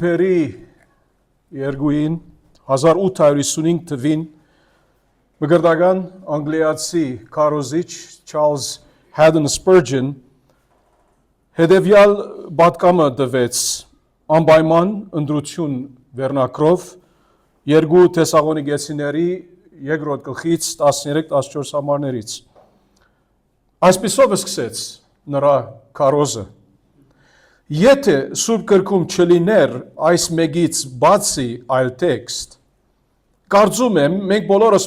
Փերի երկուին 1855 թվին մգրտական անգլիացի քարոզիչ Charles Haddon Spurgeon հետևյալ պատգամը տվեց անպայման ընտրություն վերնակրով երկու Թեսաղոնիկեցիների երկրորդ գլխից 13-14 համարներից։ Այսպիսով սկսեց նրա քարոզը. Եթե Սուրբ Գրքում չլիներ այս մեկից բացի այլ տեքստ, կարծում եմ մենք բոլորս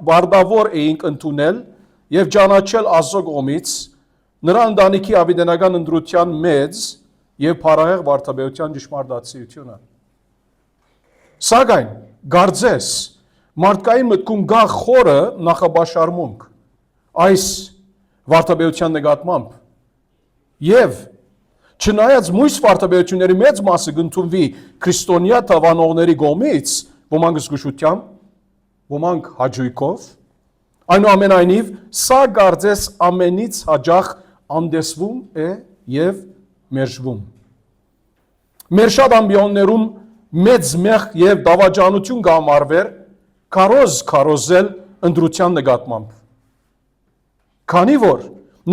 բարդավոր էինք ընդունել եւ ճանաչել Աստծո կողմից նրա ընտանիքի ավետարանական ընտրության մեծ եւ փառահեղ վարդապետության ճշմարտացիությունը։ Սակայն գարձես մարդկային մտքում գա խորը նախաբաշարմունք այս վարդապետության նկատմամբ եւ չնայած մույս վարդապետությունների մեծ մասը կընդունվի քրիստոնյա թավանողների կողմից, ոմանք զգուշությամբ, ոմանք հաճույքով, այնուամենայնիվ սա կարծես ամենից հաճախ անդեսվում է եւ մերժվում։ Մեր շատ ամբիոններում մեծ մեղք եւ դավաճանություն կհամարվեր քարոզել ընտրության նկատմամբ։ Քանի որ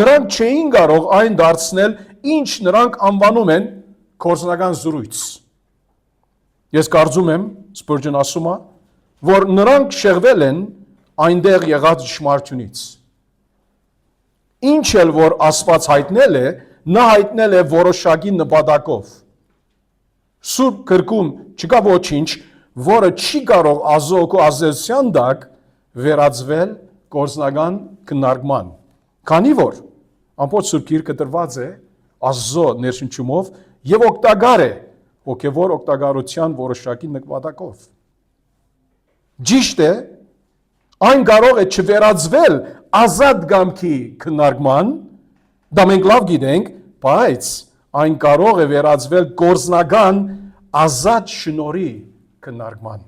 նրանք չէին կարող այն դարձնել, ինչ նրանք անվանում են գործնական զրույց։ Ես կարծում եմ, Spurgeon ասում է, որ նրանք շեղվել են այնտեղ եղած ճշմարտությունից։ Ինչ էլ որ Աստված հայտնել է, նա հայտնել է որոշակի նպատակով։ Սուրբ Գրքում չկա ոչինչ, որը չի կարող Աստծո ազդեցության տակ վերածվել գործնական քննարկման։ Քանի որ ամբողջ Սուրբ Գիրքը տրված է Աստծո ներշնչումով եւ օգտակար է հոգեվոր օգտակարության որոշակի նպատակով։ Ճիշտ է, այն կարող է չվերածվել ազատ կամքի քննարկման, դա մենք լավ գիտենք, բայց այն կարող է վերածվել գործնական ազատ շնորհի քննարկման։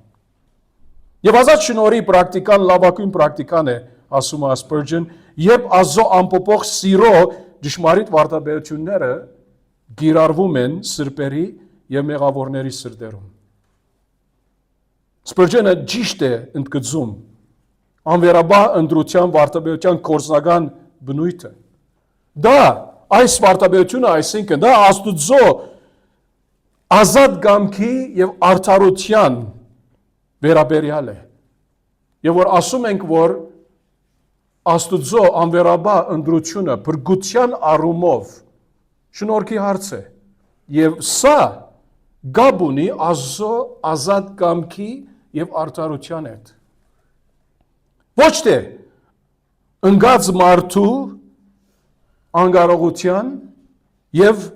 Եվ ազատ շնորհի պրակտիկան լավագույն պրակտիկան է, ասում է Spurgeon, երբ Աստծո անփոփոխ սիրո ճշմարիտ վարդապետությունները գիրառվում են սրբերի եւ մեղավորների սրտերում։ Spurgeon-ը ճիշտ է ընդգծում անվերաբար ընտրության վարդապետության կորձնական բնույթը։ Դա այս վարդապետությունը, այսինքն դա Աստուծո ազատ կամքի եւ արդարության վերաբերյալ է։ Եվ որ ասում ենք, որ Աստուծո անվերաբար ընտրությունը փրկության առումով շնորհքի հարց է եւ սա գաբ ունի Աստծո ազատ կամքի եւ արդարության հետ։ Ոչ թե ընկած մարդու անկարողության եւ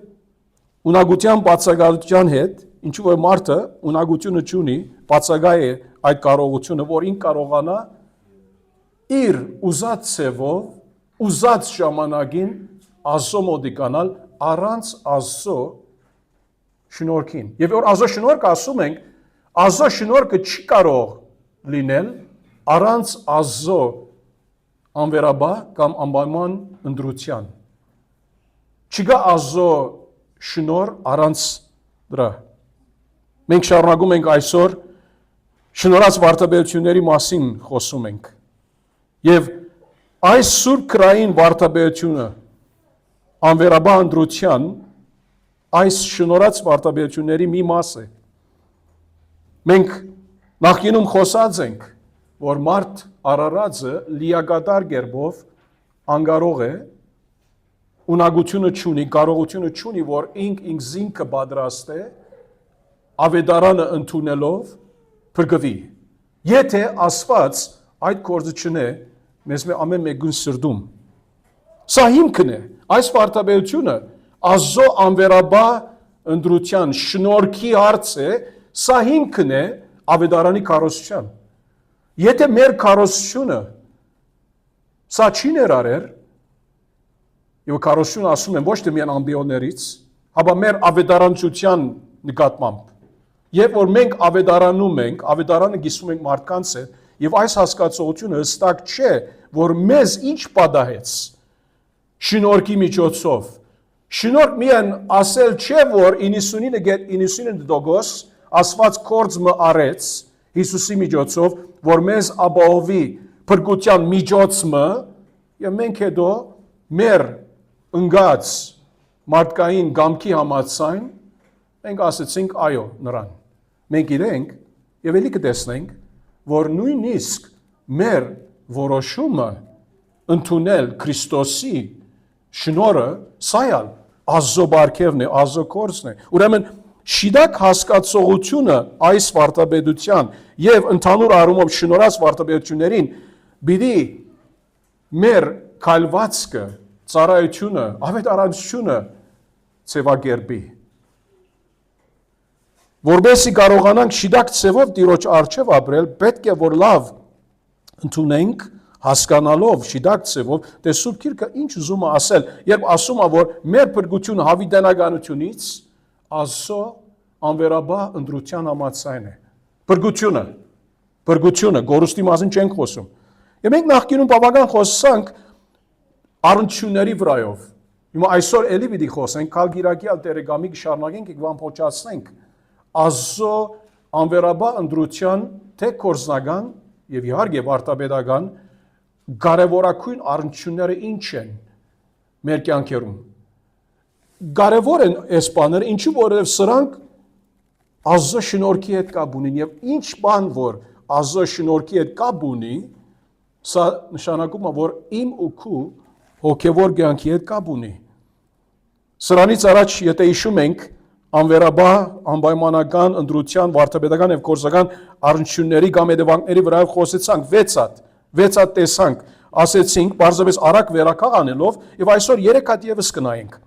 ունակության բացակայության հետ, ինչու որ մարդը ունակությունը չունի, բացակայ է այդ կարողությունը, որ ինք կարողանա իր ուզած ցևով, ուզած ժամանակին Աստծո մոտիկանալ առանց Աստծո շնորհքին։ Եվ որ Աստծո շնորհքը ասում ենք, Աստծո շնորհքը չի կարող լինել առանց Աստծո անվերաբար կամ անպայման ընտրության։ Չկա Աստծո շնորհ առանց դրա։ Մենք շարունակում ենք այսօր շնորհած վարդապետությունների մասին խոսում ենք։ Եվ այս սուրբ քրային վարդապետությունը անվերաբար ընտրության այս շնորհած վարդապետությունների մի մաս է։ Մենք նախկինում խոսած ենք, որ մարդ արարածը լիակատար կերպով անկարող է, ունակությունը չունի, կարողությունը չունի, որ ինքը պատրաստ է ավետարանը ընդունելով փրկվի։ Եթե Աստված այդ գործը չնե, մեզ ամեն մեկուն սրտում։ Սա հիմքն է, այս վարդապետությունը Աստծո անվերաբար ընտրության շնորհքի հարց է, սա հիմքն է ավետարանի քարոզության։ Եթե մեր քարոզությունը սա չի ներառեր, եւ քարոզությունը ասում են ոչ թե միայն ամբիոններից, հապա մեր ավետարանչության նկատմամբ։ Երբ որ մենք ավետարանում ենք, ավետարանը գիսում ենք մարդկանց հետ, եւ այս հասկացողությունը հստակ չէ, որ մեզ ինչ պատահեց շնորհքի միջոցով, Շնորհք միայն ասել չէ, որ 99.99% Աստված կորձ մը արեց Հիսուսի միջոցով, որ մեզ ապահովի փրկության միջոցը, եւ մենք հետո մեր ընկած մարդկային գամքի համաձայն մենք ասեցինք այո նրան։ Մենք իրենք եւ ելի կտեսնենք, որ նույնիսկ մեր որոշումը ընդունել Քրիստոսի շնորհը սայալ Աստծո բարգևն է, Աստծո կորձն է։ Ուրեմն շիդակ հասկացողությունը այս վարտաբեդության եւ ընդհանուր առումով շնորհած վարտաբեդություններին բիդի մեր քալվածքը, ծառայությունը, ավետարանությունը ծևագերբի։ Որբեսի կարողանանք շիդակ ծևով Տիրոջ առջև ապրել, պետք է որ լավ ընդունենք հասկանալով շիդակ ծևով, թե Սուրբ Գիրքը ինչ ուզում է ասել, երբ ասում է, որ մեր փրկությունը հավիտենականությունից Աստծո անվերաբար ընդրության համաձայն է։ Փրկությունը, գորուստի մասին չենք խոսում։ Եվ մենք նախկինում բավական խոսանք առնչությունների վրայով։ Հիմա այսօր էլի պիտի խոսենք, քալգիրակի ալտերեգամի կշարունակենք եւ ամփոփացնենք Աստծո անվերաբար ընդրության թե կորզնական եւ իհարկե վարտաբեդական կարևորագույն առնչությունները ինչ են մեր կյանքերում։ Կարևոր են այս բաները, ինչու որովհետև սրանք Աստծո շնորհքի հետ կապ ունին եւ ինչ բան որ Աստծո շնորհքի հետ կապ ունի, սա նշանակում է որ իմ ու քու հոգեվոր կյանքի հետ կապ ունի։ Սրանից առաջ եթե հիշում ենք անվերաբար անպայմանական ընդրության վարտաբեդական եւ կորզական առնչությունների կամ հետևանքների վրա խոսեցանք 6 հատ տեսանք, ասեցինք բարձրապես արագ վերականգ անելով եւ այսօր 3 հատ եւս կնայենք։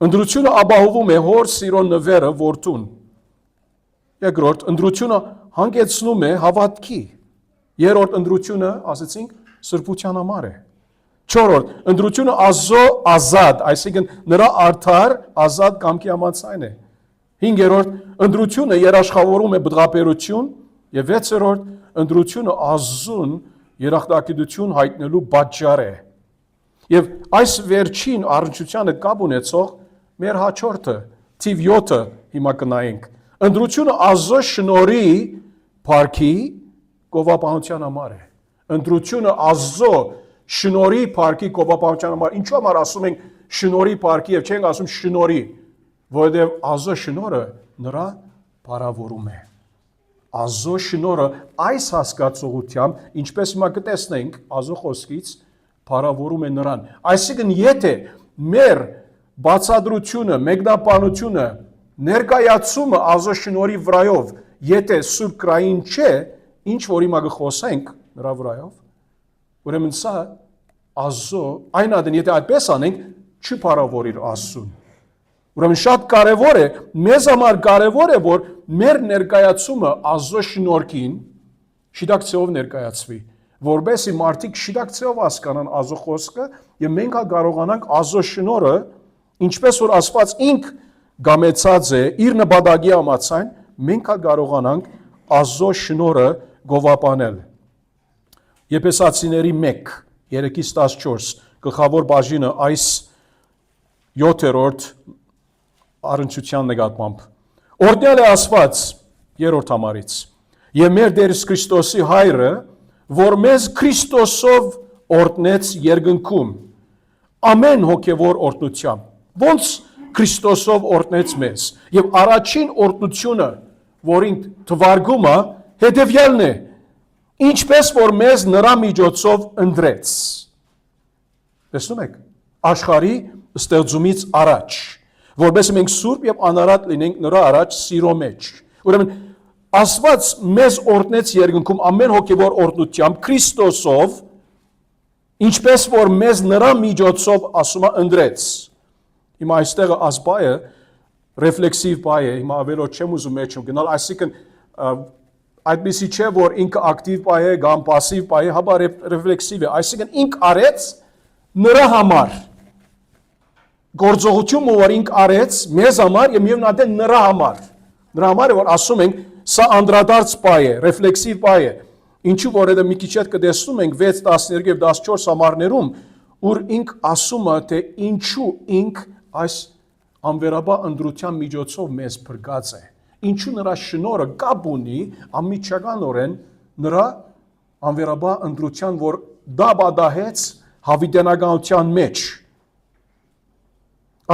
Ընդրությունը ապահովում է հոր սիրո նվերը որդուն։ Երկրորդ, ընդրությունը հանգեցնում է հավատքի։ Երրորդ, ընդրությունը, ասեցինք, սրբության համար է։ Չորրորդ, ընդրությունը Աստծո ազատ, այսինքն նրա արդար ազատ կամքի համաձայն է։ Հինգերորդ, ընդրությունը երաշխավորում է բդղապերություն եւ 6-րդ, ընդրությունը Աստծուն երախտագիտություն հայտնելու պատճառ է։ Եվ այս վերջին առնչությանը կապ ունեցող մեր հաջորդը, թիվ 7-ը հիմա կնայենք։ Ընդրությունը Աստծո շնորհի փառքի գովաբանության համար է։ Ընդրությունը Աստծո շնորհի փառքի գովաբանության համար։ Ինչու՞ համար ասում ենք շնորհի փառքի եւ չենք ասում շնորհի, որովհետեւ Աստծո շնորհը նրա փառավորում է։ Աստծո շնորհը այս հասկացողությամբ, ինչպես հիմա կտեսնենք Աստծո խոսքից, փառավորում է նրան։ Այսինքն, եթե մեր բացատրությունը, մեկնաբանությունը, ներկայացումը Աստծո շնորհի վրայով, եթե սուրբ կրային չէ, ինչ որ հիմա կխոսենք նրա վրայով, ուրեմն սա Աստծո, այն ադեն, եթե այդպես անենք, չի փառավորիր Աստծուն։ Ուրեմն շատ կարևոր է, մեզ համար կարևոր է, որ մեր ներկայացումը Աստծո շնորհքին շիդակցիով ներկայացվի, որբեսի մարդիկ շիդակցիով հասկանան Աստծո խոսքը եւ մենք կարողանանք Աստծո շնորհը, ինչպես որ Աստված ինք գամեցած է իր նպատակի համաձայն, մենք կարողանանք Աստծո շնորհը գովաբանել։ Եփեսացիների 1:3-14 գլխավոր բաժինը այս 7-րդ առնչության նկատմամբ։ Օրհնյալ է Աստված 3-րդ համարից եւ մեր Տեր Քրիստոսի հայրը, որ մեզ Քրիստոսով օրհնեց երկնքում ամեն հոգևոր օրհնությամբ։ Ոնց Քրիստոսով օրհնեց մեզ եւ առաջին օրհնությունը, որին թվարկումը հետեւյալն է. ինչպես որ մեզ նրա միջոցով ընտրեց։ Տեսնում եք, աշխարհի ստեղծումից առաջ, որովհետեւ մենք սուրբ եւ անարատ լինենք նրա առաջ սիրո մեջ։ Ուրեմն Աստված մեզ օրհնեց երկնքում ամեն հոգևոր օրհնությամբ Քրիստոսով, ինչպես որ մեզ նրա միջոցով ասում է ընտրեց։ Հիմա այստեղ ասբայը ռեֆլեքսիվ բայ է, հիմա ավելորդ չեմ ուզում մեջում գնալ, այսինքն այդպեսի չէ, որ ինքը ակտիվ բայ է կամ пассив բայ է, հաբա ռեֆլեքսիվ է, այսինքն ինք արեց նրա համար։ Գործողությունը, որ ինք արեց մեզ համար եւ միևնույն նրա համար։ Նրա համար է, որ ասում ենք, սա անդրադարձ բայ է, ռեֆլեքսիվ բայ է։ Ինչու որովհետեւ մի քիչ հետ կտեսնում ենք 6, 12 եւ 14 համարներում, ուր ինք ասում է, թե ինչու ինք այս անվերաբար ընդրության միջոցով մեզ փրկած է։ Ինչու նրա շնորհը կապ ունի անմիջականորեն նրա անվերաբար ընդրության, որ դա բադահեց հավիտենականության մեջ։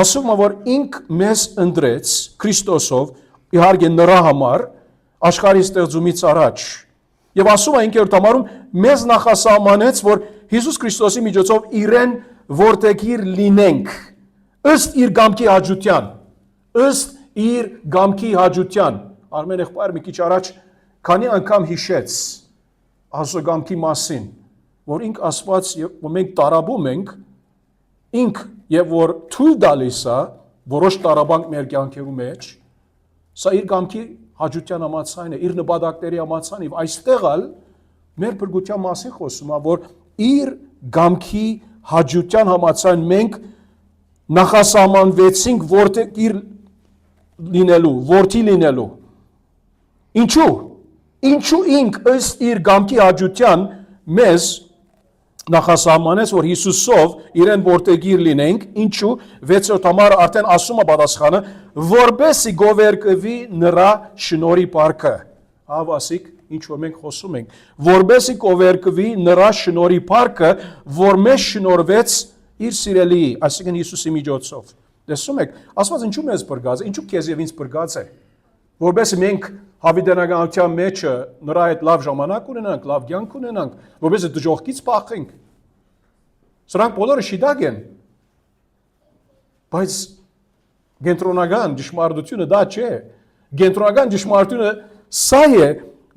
Ասում է, որ ինք մեզ ընդրեց Քրիստոսով, իհարկե նրա համար, աշխարհի ստեղծումից առաջ։ Եվ ասում է 5-րդ համարում, մեզ նախասահմանեց, որ Հիսուս Քրիստոսի միջոցով իրեն որդեգիր լինենք, ըստ իր գամքի հաճության, ըստ իր գամքի հաճության։ Արմեն եղբայր մի քիչ առաջ քանի անգամ հիշեց Աստծո գամքի մասին, որ ինք Աստված եւ մենք տարաբում ենք, ինք եւ որ թույլ տալիս է որոշ տարաբանք մեր կյանքերու մեջ, սա իր գամքի հաճության համաձայն է, իր նպատակների համաձայն եւ այստեղ ալ մեր փրկության մասին խոսում է, որ իր գամքի հաճության համաձայն մենք նախասահմանվեցինք որդեգիր լինելու, որդի լինելու։ Ինչու ինք ըստ իր գամքի հաճության մեզ նախասահմանեց, որ Հիսուսով իրեն որդեգիր լինենք, ինչու 6-րդ համարը արդեն ասում է պատասխանը, որպեսզի գովերգվի նրա շնորհի պարքը։ Հավասիկ, ինչ որ մենք խոսում ենք, որպեսզի գովերգվի նրա շնորհի պարքը, որ մեզ շնորհվեց իր սիրելի, այսինքն Հիսուսի միջոցով։ Տեսնում եք, Աստված ինչու մեզ փրկած է, ինչու քեզ եւ ինձ փրկած է, որպեսզի մենք հավիտենականության մեջը նրա հետ լավ ժամանակ ունենանք, լավ կյանք ունենանք, որպեսզի դժոխքից փախենք։ Սրանք բոլորը շիտակ են, բայց կենտրոնական ճշմարտությունը դա չէ։ Կենտրոնական ճշմարտությունը սա է,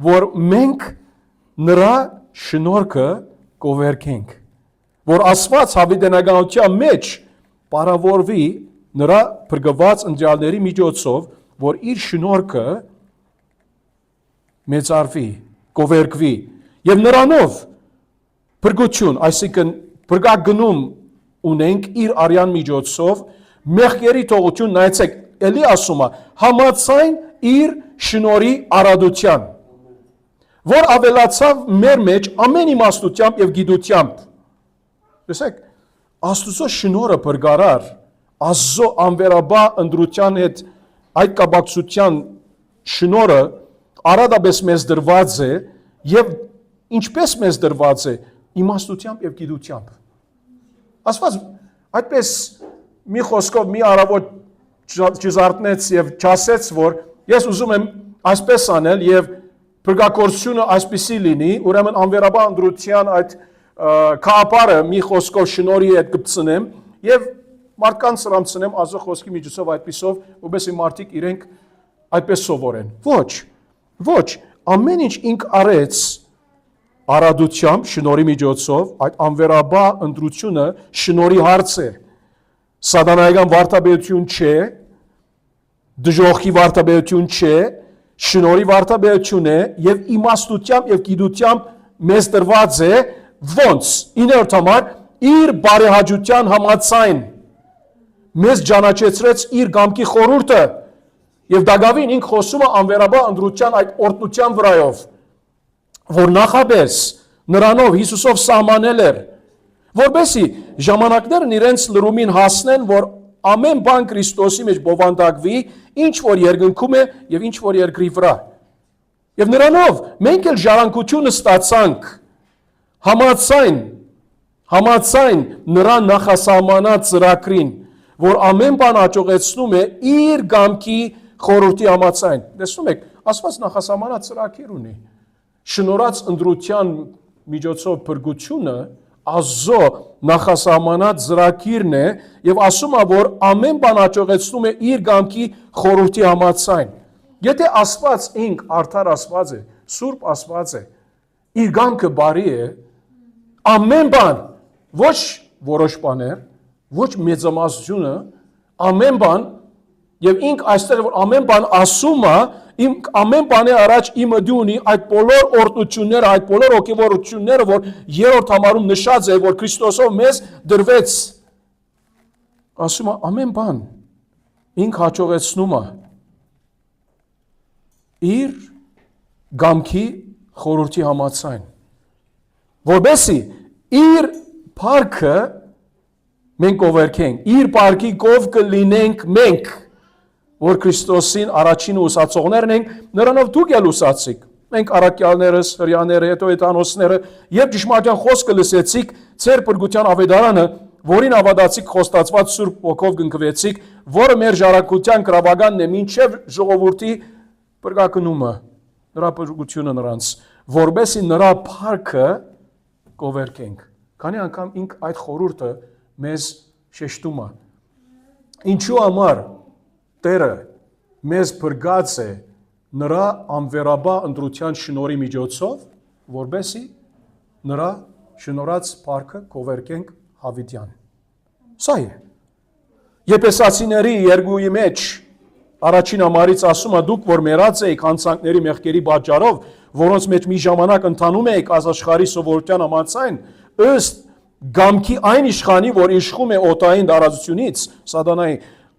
որ մենք նրա շնորհքը կովերքենք, որ Աստված հավիտենականության մեջ պարավորվի նրա փրկված ընտրյալների միջոցով, որ իր շնորհքը մեծարվի, կովերգվի եւ նրանով փրկություն, այսինքն փրկագնում ունենք իր արյան միջոցով մեղքերի թողություն, նայեցեք, էլի ասում է, համաձայն իր շնորհի արադության, որ ավելացավ մեր մեջ ամեն իմաստությամբ եւ գիտությամբ։ Տեսեք, Աստծո շնորհը փրկարար, Աստծո անվերաբար ընդրության հետ այդ կապակցության շնորհը արադաբես մեզ դրված է եւ ինչպես մեզ դրված է իմաստությամբ եւ գիտությամբ։ Աստված այդպես մի խոսքով մի առավոտ չզարթնեց եւ չասեց, որ ես ուզում եմ այսպես անել եւ փրկակորությունը այսպեսի լինի, ուրեմն անվերաբար ընդրության այդ քապարը մի խոսքով շնորհի հետ կպցնեմ եւ մարդկանց սրամցնեմ Աստծո խոսքի միջոցով այդպիսով, որովհետեւ մարդիկ իրենք այդպես սովորեն։ Ոչ, ամեն ինչ ինք արեց արադությամբ, շնորհի միջոցով, այդ անվերաբար ընդրությունը շնորհի հարց է։ Սատանայական վարդապետություն չէ, դժոխքի վարդապետություն չէ, շնորհի վարդապետություն է եւ իմաստությամբ եւ գիտությամբ մեզ տրված է ոնց 9-րդ համար իր բարեհաճության համաձայն մեզ ճանաչեցրեց իր գամքի խորհուրդը եւ դակավին ինք խոսում է անվերաբար ընդրության այդ օրտնության վրայով, որ նախապես նրանով Հիսուսով սահմանել էր, որբեսի ժամանակներն իրենց լրումին հասնեն, որ ամեն բան Քրիստոսի մեջ բովանդակվի, ինչ որ երկնքում է եւ ինչ որ երկրի վրա։ Եվ նրանով մենք էլ ժառանգությունը ստացանք համաձայն նրա նախասահմանած ծրագրին, որ ամեն բան հաջողեցնում է իր գամքի խորհրդի համաձայն։ Տեսնում եք, Աստված նախասահմանած ծրագիր ունի։ Շնորհած ընդրության միջոցով փրկությունը Աստծո նախասահմանած ծրագիրն է եւ ասում է, որ ամեն բան հաջողեցնում է իր գամքի խորհրդի համաձայն։ Եթե Աստված ինք արդար Աստված է, Սուրբ Աստված է, իր գամքը բարի է, ամեն բան, ոչ որոշ բաներ, ոչ մեծամասնությունը, ամեն բան, եւ ինք այստեղ որ ամեն բան ասում է, ամեն բանի առաջ իմը դու ունի այդ բոլոր օրդությունները, այդ բոլոր հոգեվորությունները, որ երրորդ համարում նշած է, որ Քրիստոսով մեզ դրվեց, ասում է ամեն բան, ինք հաջողեցնում է իր գամքի խորհրդի համաձայն, որբեսի իր փառքը մենք կովերքենք, իր պարկի կով կլինենք մենք, որ Քրիստոսին առաջին ուսացողներն ենք, նրանով դուք էլ ուսացիք։ Մենք առաքյալներս, հրյաները, հետո էտանոսները, երբ ճշմարտության խոսքը լսեցիք, ձեր փրկության ավետարանը, որին ավադացիք խոստացված Սուրբ Ոգով կնքվեցիք, որը մեր ժառանգության գրավականն է մինչև ժողովրդի փրկակնումը, նրա փրկությունը նրանց, որբեսի նրա փառքը կովերքենք։ Քանի անգամ ինք այդ խորհուրդը մեզ շեշտում է։ Ինչու համար Տերը մեզ փրկած է նրա անվերաբար ընտրության շնորհի միջոցով, որբեսի նրա շնորհած փառքը կովերքենք հավիտյան։ Սա է։ Եփեսացիների 2-ի մեջ առաջին ամառից ասում է դուք որ մեռած եք հանցանքների մեղքերի պատճառով, որոնց մեջ մի ժամանակ ընթանում եք աշխարհի սովորության համաձայն, ըստ գամքի այն իշխանի, որ իշխում է օտային դարածությունից, սատանայի,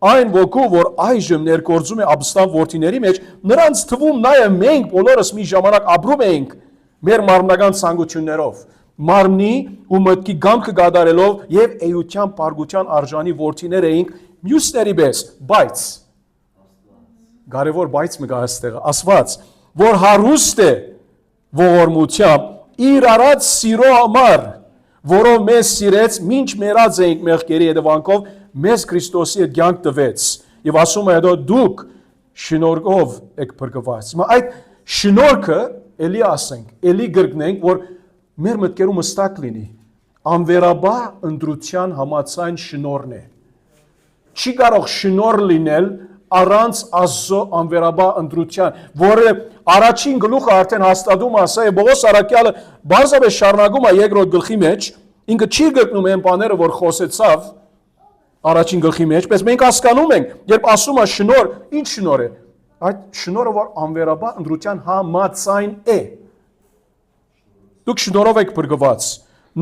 այն ոգու, որ այժմ ներգործում է ապստամբ որդիների մեջ, նրանց թվում նաև մենք բոլորս մի ժամանակ ապրում էինք մեր մարմնական ցանկություններով, մարմնի ու մտքի գամքը գադարելով եւ էության բարգության արժանի որդիներ էինք մյուսների պես, բայց կարևոր բայց մը կա այստեղ, ասված, որ հարուստ է ողորմությամբ իր արած սիրո համար, որով մեզ սիրեց, մինչ մեռած էինք մեղքերի հետևանքով, մեզ Քրիստոսի հետ կյանք տվեց։ Եվ ասում է հետո դուք շնորհով եք փրկված։ Հիմա այդ շնորհքը էլի ասենք, էլի գրգնենք, որ մեր մտքերում հստակ լինի։ Անվերաբար ընտրության համաձայն շնորհն է։ Չի կարող շնորհ լինել առանց Աստծո անվերաբար ընտրության, որը առաջին գլուխը արդեն հաստատում ասա է Պողոս առաքյալը բարձրապես շարունակում է երկրորդ գլխի մեջ, ինքը չի գտնում այն բաները, որ խոսեցավ առաջին գլխի մեջ, պես մենք հասկանում ենք, երբ ասում է շնորհ, ինչ շնորհ է։ Այդ շնորհը որ անվերաբար ընտրության համաձայն է։ Դուք շնորհով եք փրկված։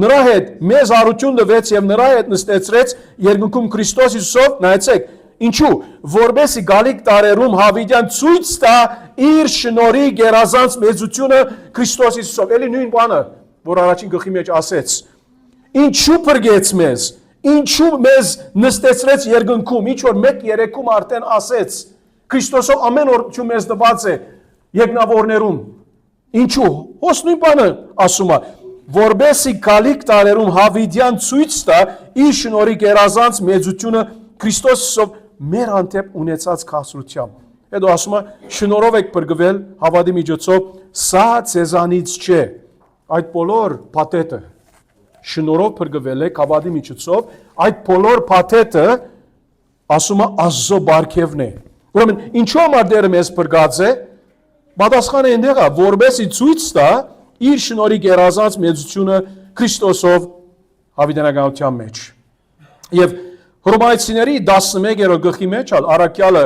Նրա հետ մեզ առություն տվեց եւ նրա հետ նստեցրեց երկնքում Քրիստոս Հիսուսով, նայեցեք, ինչու, որբեսի գալիք տարերում հավիտյան ցույց տա իր շնորհի գերազանց մեծությունը Քրիստոս Հիսուսով։ Էլի նույն բանը, որ առաջին գլխի մեջ ասեց։ Ինչու փրկեց մեզ։ Ինչու մեզ նստեցրեց երկնքում, ինչ որ մեկ երեկում արդեն ասեց, Քրիստոսով ամեն օր ու մեզ տված է երկնավորներում։ Ինչու, հոս նույն բանը ասում է, որբեսի գալիք տարերում հավիտյան ցույց տա իր շնորհի գերազանց մեծությունը Քրիստոսով մեր հանդեպ ունեցած քաղցրությամբ։ Հետո ասում է, շնորհով եք փրկվել հավատի միջոցով, սա ցեզանից չէ, այդ բոլոր փաթեթը շնորհով փրկվել է հավատի միջոցով, այդ բոլոր փաթեթը ասում է Աստծո բարգևն է։ Ուրեմն ինչու համար Տերը մեզ փրկած է, պատասխանը այնտեղ է, որբեսի ցույց տա իր շնորհի գերազանց մեծությունը Քրիստոսով հավիտյանականության մեջ։ Եվ Հռոմայացիների 11-րդ գլխի մեջ առաքյալը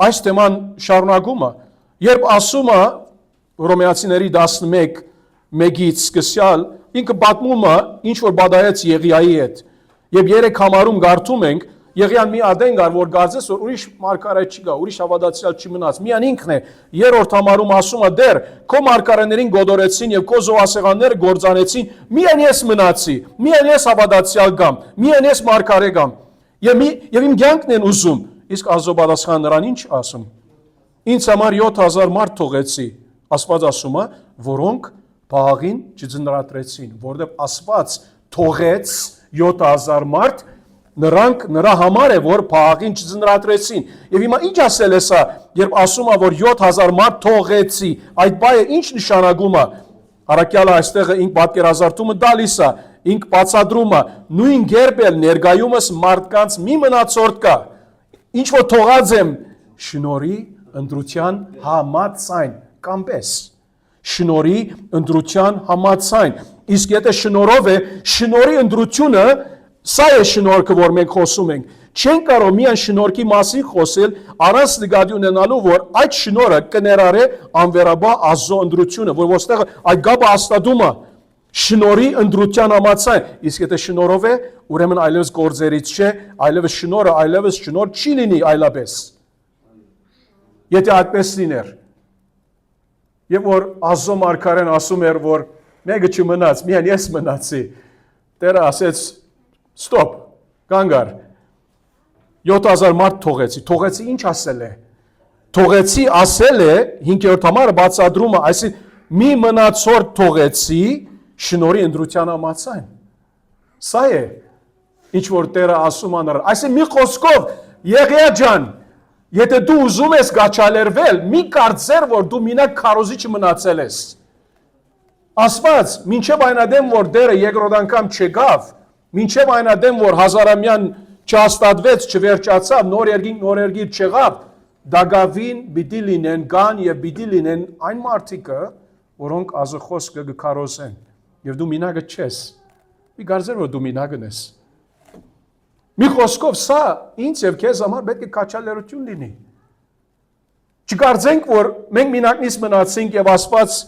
այս թեման շարունակում է, երբ ասում է Հռոմայացիների 11:1-ից սկսյալ ինքը պատմում է ինչ որ բադայեց Եղիայի հետ։ Եվ 3 համարում գարթում ենք, Եղիան մի ադեն գար, որ գարձես, որ ուրիշ մարգարետ չի գա, ուրիշ հավատացյալ չի մնաց։ Միան ինքն է 3-րդ համարում ասում է դեր, քո մարգարեներին գոդորեցին եւ քո զոհասեղանները գործանեցին, միան ես մնացի, միան ես հավատացյալ գամ, միան ես մարգարե գամ։ Եվ իմ կյանքն են ուզում։ Իսկ Աստծո պատասխանը նրան ինչ ասում։ Ինձ համար 7000 մարդ թողեցի, Աստված ասում է, որոնք Փաղին չձնրատրեցին, որովհետև Աստված թողեց 7000 մարդ, նրանք նրա համար է, որ Փաղին չձնրատրեցին։ Եվ հիմա ինչ ասել է սա, երբ ասում է, որ 7000 մարդ թողեցի, այդ բայը ինչ նշանակում է։ Առաքյալը այստեղ ինք պատկերազարդումը տալիս է, ինք բացատրում է, նույն գերբել ներգայումս մարդկանց մի մնացորդ կա, ինչ որ թողած եմ շնորհի ընտրության համաձայն կամ պես։ Շնորհի ընտրության համաձայն։ Իսկ եթե շնորհով է, շնորհի ընտրությունը, սա է շնորհքը, որ մենք խոսում ենք։ Չենք կարող միայն շնորհքի մասին խոսել, առանց նկատի ունենալու, որ այդ շնորհը կներառե անվերաբար Աստծո ընտրությունը, որ ոստեղ այդ գաբը հաստատում է շնորհի ընտրության համաձայն։ Իսկ եթե շնորհով է, ուրեմն այլևս գործերից չէ, այլևս շնորհը, այլևս շնորհ չի լինի այլապես։ Եթե այդպես լիներ, եւ որ Աստծո մարգարեն ասում էր, որ մեկը չմնաց, միայն ես մնացի, Տերը ասեց, ստոպ, Կանգար 7000 մարդ թողեցի ինչ ասել է թողեցի ասել է 5-րդ համարը բացադրում է այսինքն մի մնացորդ թողեցի շնորհի ընդրության համաձայն սա է ինչ որ Տերը ասում է նրան այսինքն մի խոսքով Եղիա ջան եթե դու ուզում ես գաչալերվել մի կարծեր որ դու մինակ քարոզիչը մնացել ես ասված մինչև այնադեմ որ Տերը երկրորդ անգամ չգավ մինչև այնադեմ որ հազարամյան չհաստատվեց չվերջացավ նոր երկիր չեղավ դագավին պիտի լինեն կան եւ պիտի լինեն այն մարդիկը որոնք ազոխոսքը կքարոզեն եւ դու մինագը չես մի կարծեր որ դու մինագն ես մի խոսքով սա ինձ եւ քեզ համար պետք է քաչալերություն լինի չկարծենք որ մենք մինակնից մնացինք եւ Աստված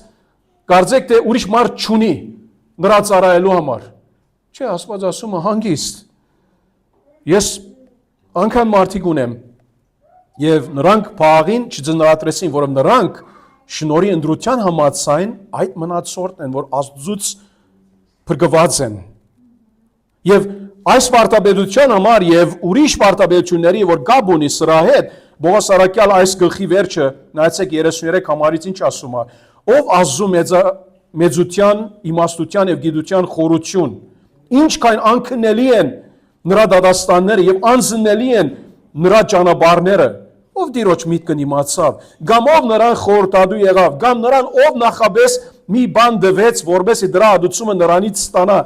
կարծեք թե ուրիշ մարդ չունի նրա ծառայելու համար չէ Աստված ասում է հանգիստ ես անգամ մարդիկ ունեմ եւ նրանք փաղին չձնարատրեցին որով նրանք շնորհի ընդրության համաձայն այդ մնացորդն են որ Աստծուց փրկված են եւ այս պարտաբերության համար եւ ուրիշ պարտաբերությունների որ գաբ ունի սրա հետ Բողոս Արաքյալ այս գլխի վերջը նայեցեք 33 համարից ինչ ասում է ով Աստծո մեծության իմաստության եւ գիտության խորություն ինչքան անքննելի են նրա դատաստանները եւ անզննելի են նրա ճանապարհները ով դիրոջ միտքն իմացավ կամ ով նրան խորտադու եղավ կամ նրան ով նախաբես մի բան դվեց որովհետեւ դրա ադուցումը նրանից ստանա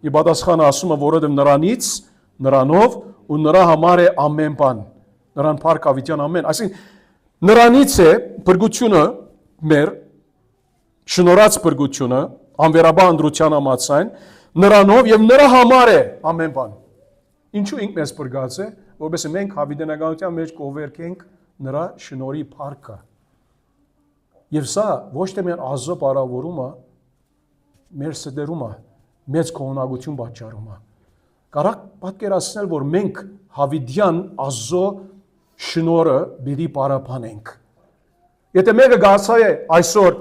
եւ պատասխանը ասում է որովհետեւ նրանից նրանով ու նրա համար է ամեն բան նրան փառք ավիտյան ամեն այսինքն նրանից է բրգությունը մեր շնորհած բրգությունը անվերաբար ընդրության համաձայն նրանով եւ նրա համար է ամեն բան ինչու ինք մեզ բրգած է որովհետեւ մենք հավիտենականության մեջ կողերքենք նրա շնորհի փառքը եւ սա ոչ թե մեր Աստծո բարավորումը մեր սդերումը մեծ կողոնակություն պատճառում է կարա պատկերացնել որ մենք հավիտյան Աստծո շնորհը բիդի պարապանենք եթե մեկը գացա է այսօր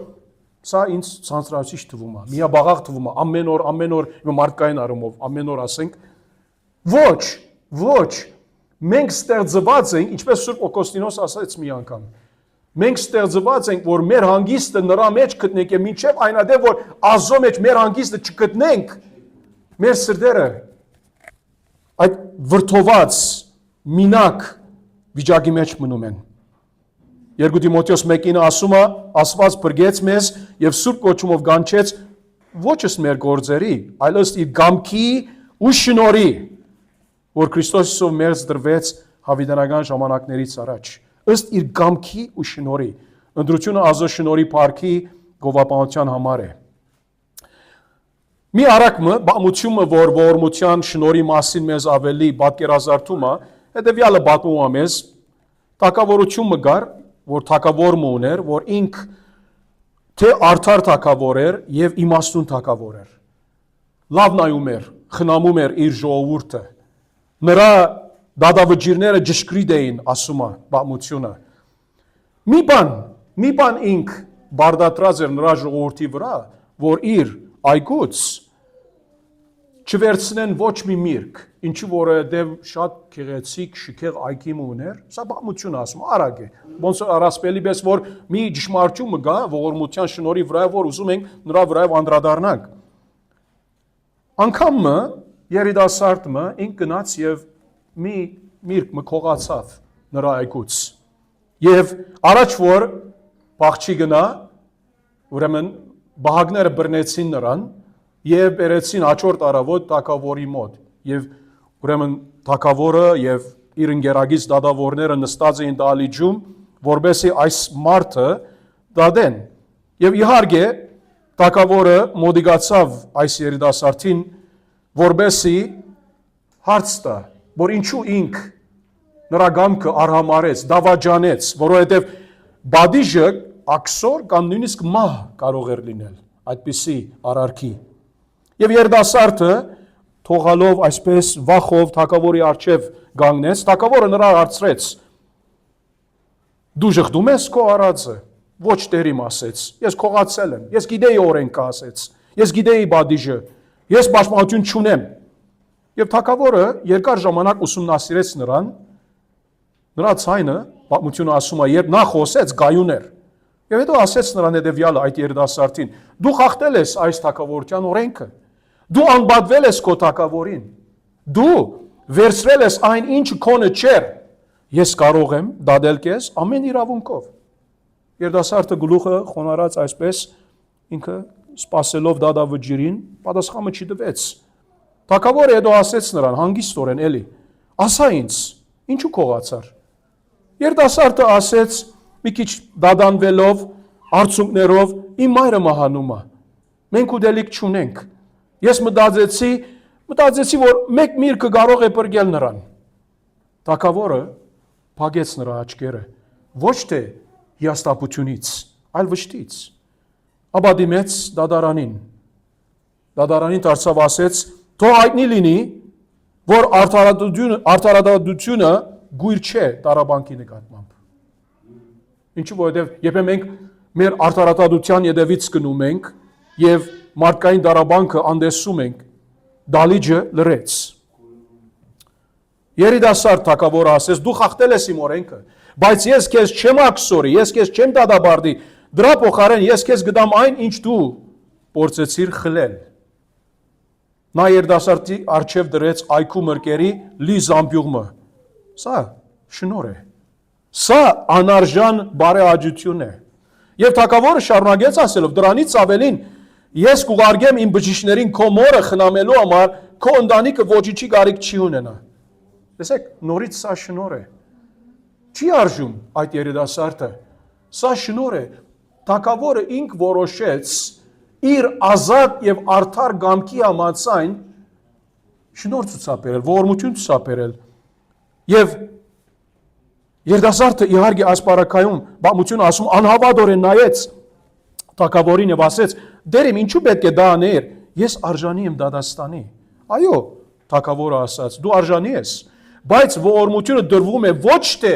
սա ինձ ցանցրացիչ թվում է միաբաղաղ թվում է ամեն օր մարդկային առումով ամեն օր ասենք ոչ մենք ստեղծված ենք ինչպես Սուրբ Օգոստինոս ասաց մի անգամ մենք ստեղծված ենք որ մեր հանգիստը նրա մեջ գտնենք եւ մինչեւ այնադեպ որ Աստծո մեջ մեր հանգիստը չգտնենք մեր սրտերը այդ վրթոված մինակ վիճակի մեջ մնում են 2 Տիմոթեոս 1-ին ասում է Աստված բրգեց մեզ եւ Սուրբ կոչումով գանչեց ոչ ըստ մեր գործերի այլ ըստ իր գամքի ու շնորհի որ Քրիստոսով մեզ դրվեց հավիտենական ժամանակներից առաջ ըստ իր գամքի ու շնորհի ընդրությունը Աստծո շնորհի փառքի գովաբանության համար է մի արակմը բամությունը որ ողորմության շնորհի մասին մեզ ավելի պատկերազարդում է հետեւյալը բացում է մեզ թակավորությունը գար որ թակավորը ուներ որ ինք թե արդար թակավոր էր եւ իմաստուն թակավոր էր լավ նայում էր խնամում էր իր ժողովուրդը նրա դատավճիրները ճշգրիտ էին ասում է բամությունը մի բան ինք բարդատրած էր նրա ժողովրդի վրա որ իր այգուց չվերցնեն ոչ մի միրգ ինչու որովհետև շատ քեղեցիկ շքեղ այգի ուներ սա բամություն ասում արագ է ոնց առասպելի պես որ մի ճշմարտություն գա ողորմության շնորհի վրա որ ուզում ենք նրա վրա անդրադառնանք անգամը երիտասարդը ինք գնաց եւ մի միրգ մքողացավ նրա այգուց եւ առաջ որ բախչի գնա ուրեմն բահագները բռնեցին նրան եւ բերեցին հաջորդ առավոտ թակավորի մոտ եւ ուրեմն թակավորը եւ իր ընկերագից դատավորները նստած էին դալիճում որբեսի այս մարդը դադեն եւ իհարկե թակավորը մոդիգացավ այս երիտասարդին որբեսի հարց տա որ ինչու ինք նրա գամքը արհամարեց դավաճանեց որովհետեւ բադիժը աքսոր կամ նույնիսկ մահ կարող էր լինել այդպիսի արարքի եւ երիտասարդը թողալով այսպես վախով թակավորի առջև գանգնեց թակավորը նրա հարցրեց դու ժխտում ես քո արածը ոչ տերիմ ասեց ես քողացել եմ ես գիտեի օրենքը ասեց ես գիտեի բադիժը ես պաշտպանություն չունեմ Եվ թագավորը երկար ժամանակ ուսումնասիրեց նրան, նրա ցայնը, պատմությունը ասում է, երբ նա խոսեց, գայուն էր։ Եվ հետո ասեց նրան հետևյալը այդ երիտասարդին. դու խախտել ես այս թագավորության օրենքը, դու անբատվել ես քո թագավորին, դու վերցրել ես այն, ինչը քոնը չէր, ես կարող եմ դադել քեզ ամեն իրավունքով։ Երիտասարդը գլուխը խոնարհած այսպես ինքը սпасելով դադավճիրին պատասխանը չտվեց։ Թագավորը հետո ասեց նրան հանգիստորեն էլի. ասա ինձ, ինչու քողացար։ Երիտասարդը ասեց մի քիչ դադանվելով, արցունքներով, իմ մայրը մահանում է։ Մենք ուտելիք չունենք։ Ես մտածեցի, որ մեկ միրգը կարող է բրգել նրան։ Թագավորը փակեց նրա աչքերը, ոչ թե հիասթափությունից, այլ վշտից։ Ապա դիմեց դադարանին։ Դադարանին դարձավ ասեց. թող հայտնի լինի, որ արդարադատությունը գույր չէ տարաբանքի նկատմամբ։ Ինչու որովհետև երբ մենք մեր արդարադատության ետևից գնում ենք եւ մարդկային տարաբանքը անդեսում ենք, դալիճը լրեց։ Երիտասարդ թագավորը ասեց. դու խախտել ես իմ օրենքը, բայց ես քեզ չեմ ակսորի, ես քեզ չեմ դադարբարդի, դրա փոխարեն ես քեզ գտամ այն, ինչ դու փորձեցիր խլել։ Նա երիտասարդի առջև դրեց այգու մրգերի լի զամբյուղը։ Սա շնորհ է։ Սա անարժան բարեհաճություն է։ Եվ թագավորը շարունակեց ասելով. դրանից ավելին ես կուղարկեմ իմ բժիշկներին քո մորը խնամելու համար, քո ընտանիքը ոչինչի կարիք չի ունենա։ Տեսեք, նորից սա շնորհ է։ Չի արժում այդ երիտասարդը։ Սա շնորհ է։ Թագավորը ինք որոշեց իր ազատ եւ արդար գամքի համաձայն շնորհ ցուցաբերել, ողորմություն ցուցաբերել։ Եվ երիտասարդը իհարկե ասպարակայում բամություն ասում անհավատորեն նայեց թագավորին եւ ասեց. դերիմ ինչու պետք է դա աներ, ես արժանի եմ դադաստանի։ Այո, թագավորը ասաց, դու արժանի ես, բայց ողորմությունը դրվում է ոչ թե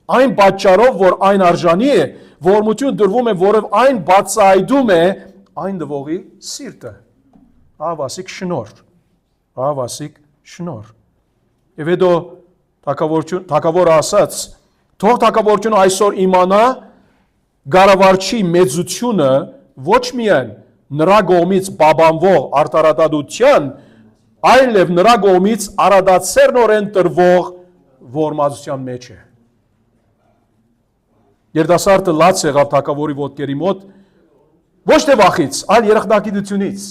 այն պատճառով, որ այն արժանի է, ողորմությունը դրվում է, որով այն բացահայտում է այն դվողի սիրտը։ Ահավասիկ շնորհ։ Ահավասիկ շնորհ։ Եվ հետո թագավորը ասաց. թող թագավորությունը այսօր իմանա գարավարչի մեծությունը ոչ միայն նրա կողմից բաբանվող արդարադատության, այլև նրա կողմից արադացերնորեն տրվող ողորմածության մեջ է։ Երիտասարդը լաց եղավ թագավորի ոտքերի մոտ, ոչ թե վախից, այլ երախտագիտությունից,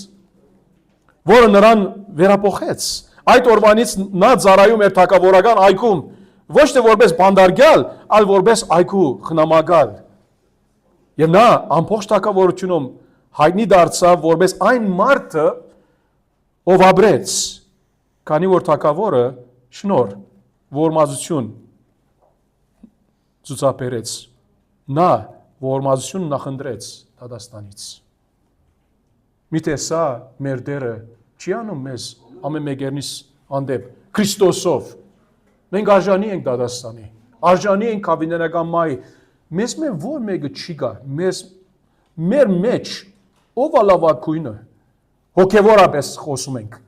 որը նրան վերափոխեց։ Այդ օրվանից նա ծառայում էր թագավորական այգում, ոչ թե որպես բանդարգյալ, այլ որպես այգու խնամակալ։ Եվ նա ամբողջ թագավորությունում հայտնի դարձավ որպես այն մարդը, ով ապրեց, քանի որ թագավորը շնորհ, ողորմածություն ցուցաբերեց։ Նա ողորմածություն նախընտրեց դադաստանից։ Միթե սա մեր դերը չի անում մեզ ամեն մեկերնից հանդեպ Քրիստոսով։ Մենք արժանի ենք դադաստանի, արժանի ենք հավիտենական մահի։ Մեզ մեր որ մեկը չի գա, մեր մեջ ով է լավագույնը, հոգևորապես խոսում ենք։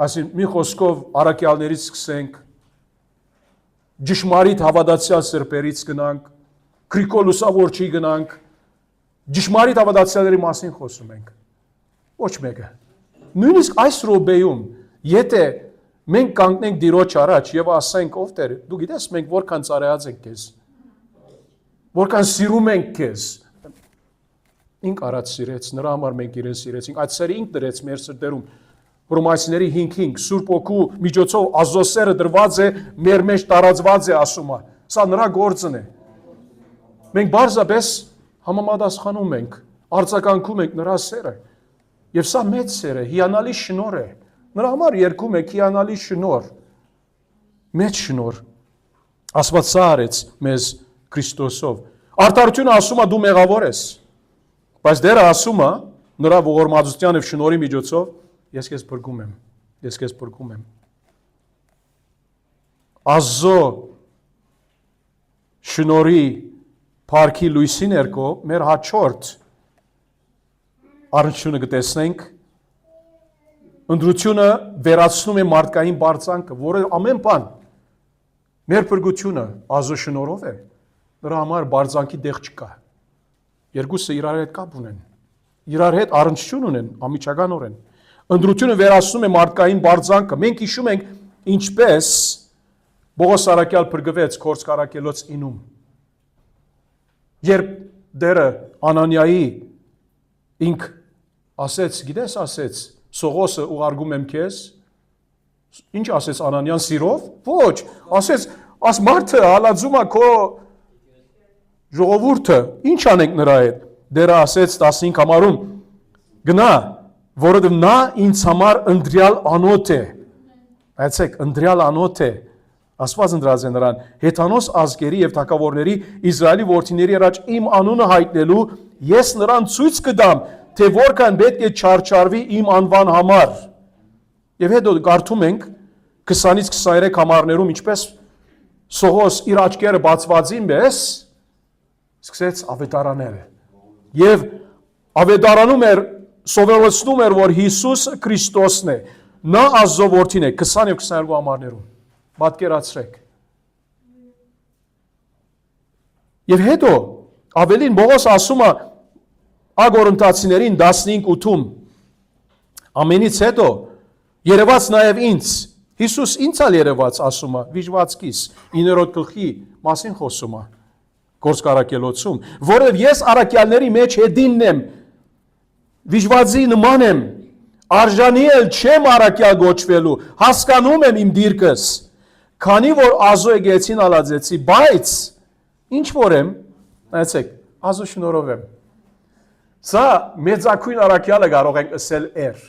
Այսին մի խոսքով առաքյալներից սկսենք, ճշմարիտ հավատացյալ սրբերից գնանք, Գրիգոր Լուսավորչի գնանք, ճշմարիտ հավատացյալների մասին խոսում ենք։ Ոչ մեկը։ Նույնիսկ այս րոպեում, եթե մենք կանգնենք Տիրոջ առաջ եւ ասենք, ով Տեր, դու գիտես մենք որքան ծառայած ենք քեզ, որքան սիրում ենք քեզ։ Ինք արած սիրեց, նրա համար մենք իրեն սիրեցինք, այդ սերը ինք դրեց մեր սրտերում։ Հռոմայացիների 5:5 Սուրբ Օգու միջոցով Աստծո դրված է, մեր մեջ տարածված է ասում է։ Սա նրա գործն է։ Մենք բարձրապես համապատասխանում ենք, արձագանքում ենք նրա սերը։ Եվ սա մեծ սեր է, հիանալի շնորհ է։ Նրա համար երգում եք հիանալի շնորհ։ Մեծ շնորհ։ Աստված սա արեց մեզ Քրիստոսով։ Արդարությունը ասում է դու մեղավոր ես։ Բայց դերը ասում է նրա ողորմածության եւ շնորհի միջոցով ես քեզ փրկում եմ, ես քեզ փրկում եմ։ Աստծո շնորհի փառքի լույսի ներքո մեր հաջորդ առնչությունը կտեսնենք Ընտրությունը վերացնում է մարդկային բարձանքը, որը ամեն բան մեր փրկությունը Աստծո շնորհով է։ Նրա համար բարձանքի տեղ չկա։ Երկուսը իրար հետ կապ ունեն։ Իրար հետ առնչություն ունեն ամիջականորեն։ Ընտրությունը վերացնում է մարդկային բարձանքը։ Մենք հիշում ենք ինչպես Պողոս Արաքյալ փրկվեց Քորձ Կարակելոց 9-ում։ Երբ դերը Անանիայի ինք ասեց, գիտես, ասեց, Սողոսը ուղարկում եմ քեզ, ինչ ասեց Անանիան սիրով։ Ոչ, ասեց, աս մարդը հալածում է քո ժողովուրդը, ինչ անենք նրա հետ։ Դերը ասեց 15 համարում, գնա, որովհետև նա ինձ համար ընտրյալ անոթ է։ Այցեք, ընտրյալ անոթ է։ Աստված ընտրած է նրան հեթանոս ազգերի եւ թագավորների Իսրայելի որդիների առաջ իմ անունը հայտնելու, ես նրան ցույց կտամ, թե որքան պետք է չարչարվի իմ անվան համար։ Եվ հետո կարդում ենք 20-ից 23 համարներում ինչպես Սողոս իր աչքերը բացվածին պես սկսեց ավետարանել։ Եվ ավետարանում էր, սովորեցնում էր, որ Հիսուս Քրիստոսն է, նա Աստծո որդին է, 20 եւ 22 համարներում։ Պատկերացրեք։ Եվ հետո ավելին Պողոս ասում է Ագորընթացիներին 15:8 ամենից հետո երևաց նաև ինձ, Հիսուս ինձ ալ երևաց ասում է, վիժվածքիս 9-րդ գլխի մասին խոսում է, Գործ Կարակելոցում, որով ես առաքյալների մեջ հետինն եմ, վիժվածի նման եմ, արժանի էլ չեմ առաքյալ գոչվելու, հասկանում եմ իմ դիրքս, քանի որ Աստծո եկեղեցին ալածեցի, բայց ինչ որ եմ, նայեցեք, Աստծո շնորհով եմ։ Սա մեծակույն առաքյալը կարող ենք ասել էր։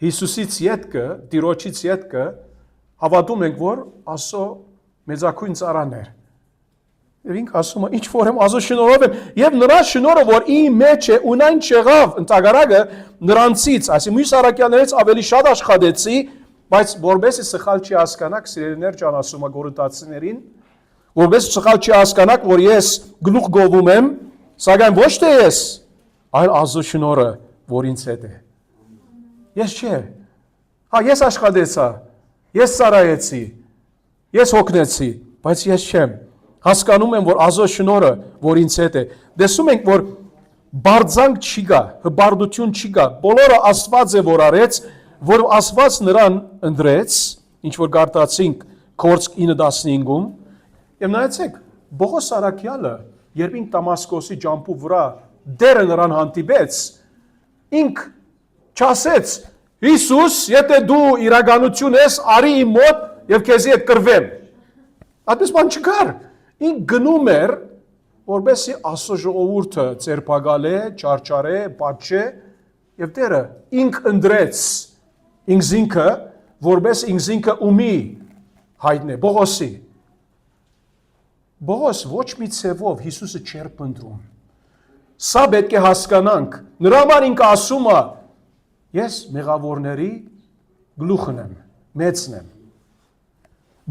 Հիսուսից ետքը, Տիրոջից ետքը հավատում ենք, որ Աստծո մեծակույն ծառան էր։ Եվ ինքը ասում է, ինչ որ եմ Աստծո շնորհով եմ, եւ նրա շնորհը, որ իմ մեջ է, ունայն չեղավ, ընդհանրակը նրանցից, այսինքն մյուս առաքյալներից ավելի շատ աշխատեցի, բայց որբեսի սխալ չի հասկանաք, սիրելիներ ջան, ասում է Գորընթացիներին, որբեսի սխալ չի հասկանաք, որ ես գլուխ գովում եմ, սակայն ոչ թե ես, այլ Աստծո շնորհը, որ ինձ հետ է։ Ես չէ։ Հա, ես աշխատեցա, ես ծառայեցի, ես հոգնեցի, բայց ես չեմ։ Հասկանում եմ, որ Աստծո շնորհը, որ ինձ հետ է։ Տեսնում ենք, որ բարձանք չի գա, հբարդություն չի գա։ Բոլորը Աստված է, որ արեց, որ Աստված նրան ընտրեց, ինչ որ կարդացինք Քորձ 9:15-ում, եւ նայեցեք, Պողոս Արաքյալը, երբ ինք Դամասկոսի ջամփու վրա դերը նրան հանդիպեց, ինք չասեց. Հիսուս, եթե դու իրականություն ես, արի իմ մոտ եւ քեզի հետ կռվեմ։ Այդպես բան չկար։ Ինք գնում էր, որբեսի Աստծո ժողովուրդը ծերպակալե, չարչարե, պատժե, եւ դերը ինք ընդրեց ինքզինքը, որբես ինքզինքը ումի հայտնե, Պողոսի։ Պողոս ոչ մի ցևով Հիսուսը չէր փնտրում։ Սա պետք է հասկանանք։ Նրա համար ինքը ասում է. ես մեղավորների գլուխն եմ, մեծն եմ։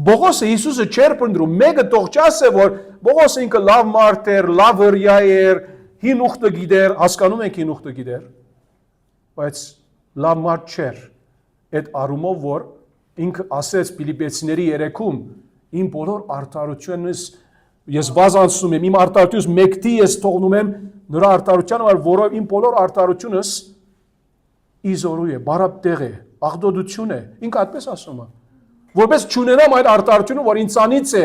Պողոսը Հիսուսը չէր փնտրում, մեկը թող չասե, որ Պողոսը ինքը լավ մարդ էր, լավ հրյա էր, հին ուխտը գիտեր, հասկանում եք հին ուխտը գիտեր, բայց լավ մարդ չէր։ Այդ առումով, որ ինքը ասեց Ֆիլիպեցիների 3-ում, իմ բոլոր արդարությունս ես բազանցում եմ, իմ արդարությունս մեկտի ես թողնում եմ նրա արդարության համար, որով իմ բոլոր արդարությունս իզորու է, բարապ տեղ է, աղդոդություն է, ինքը այդպես ասում է, որպես չունենամ այդ արդարությունը, որ ինձանից է,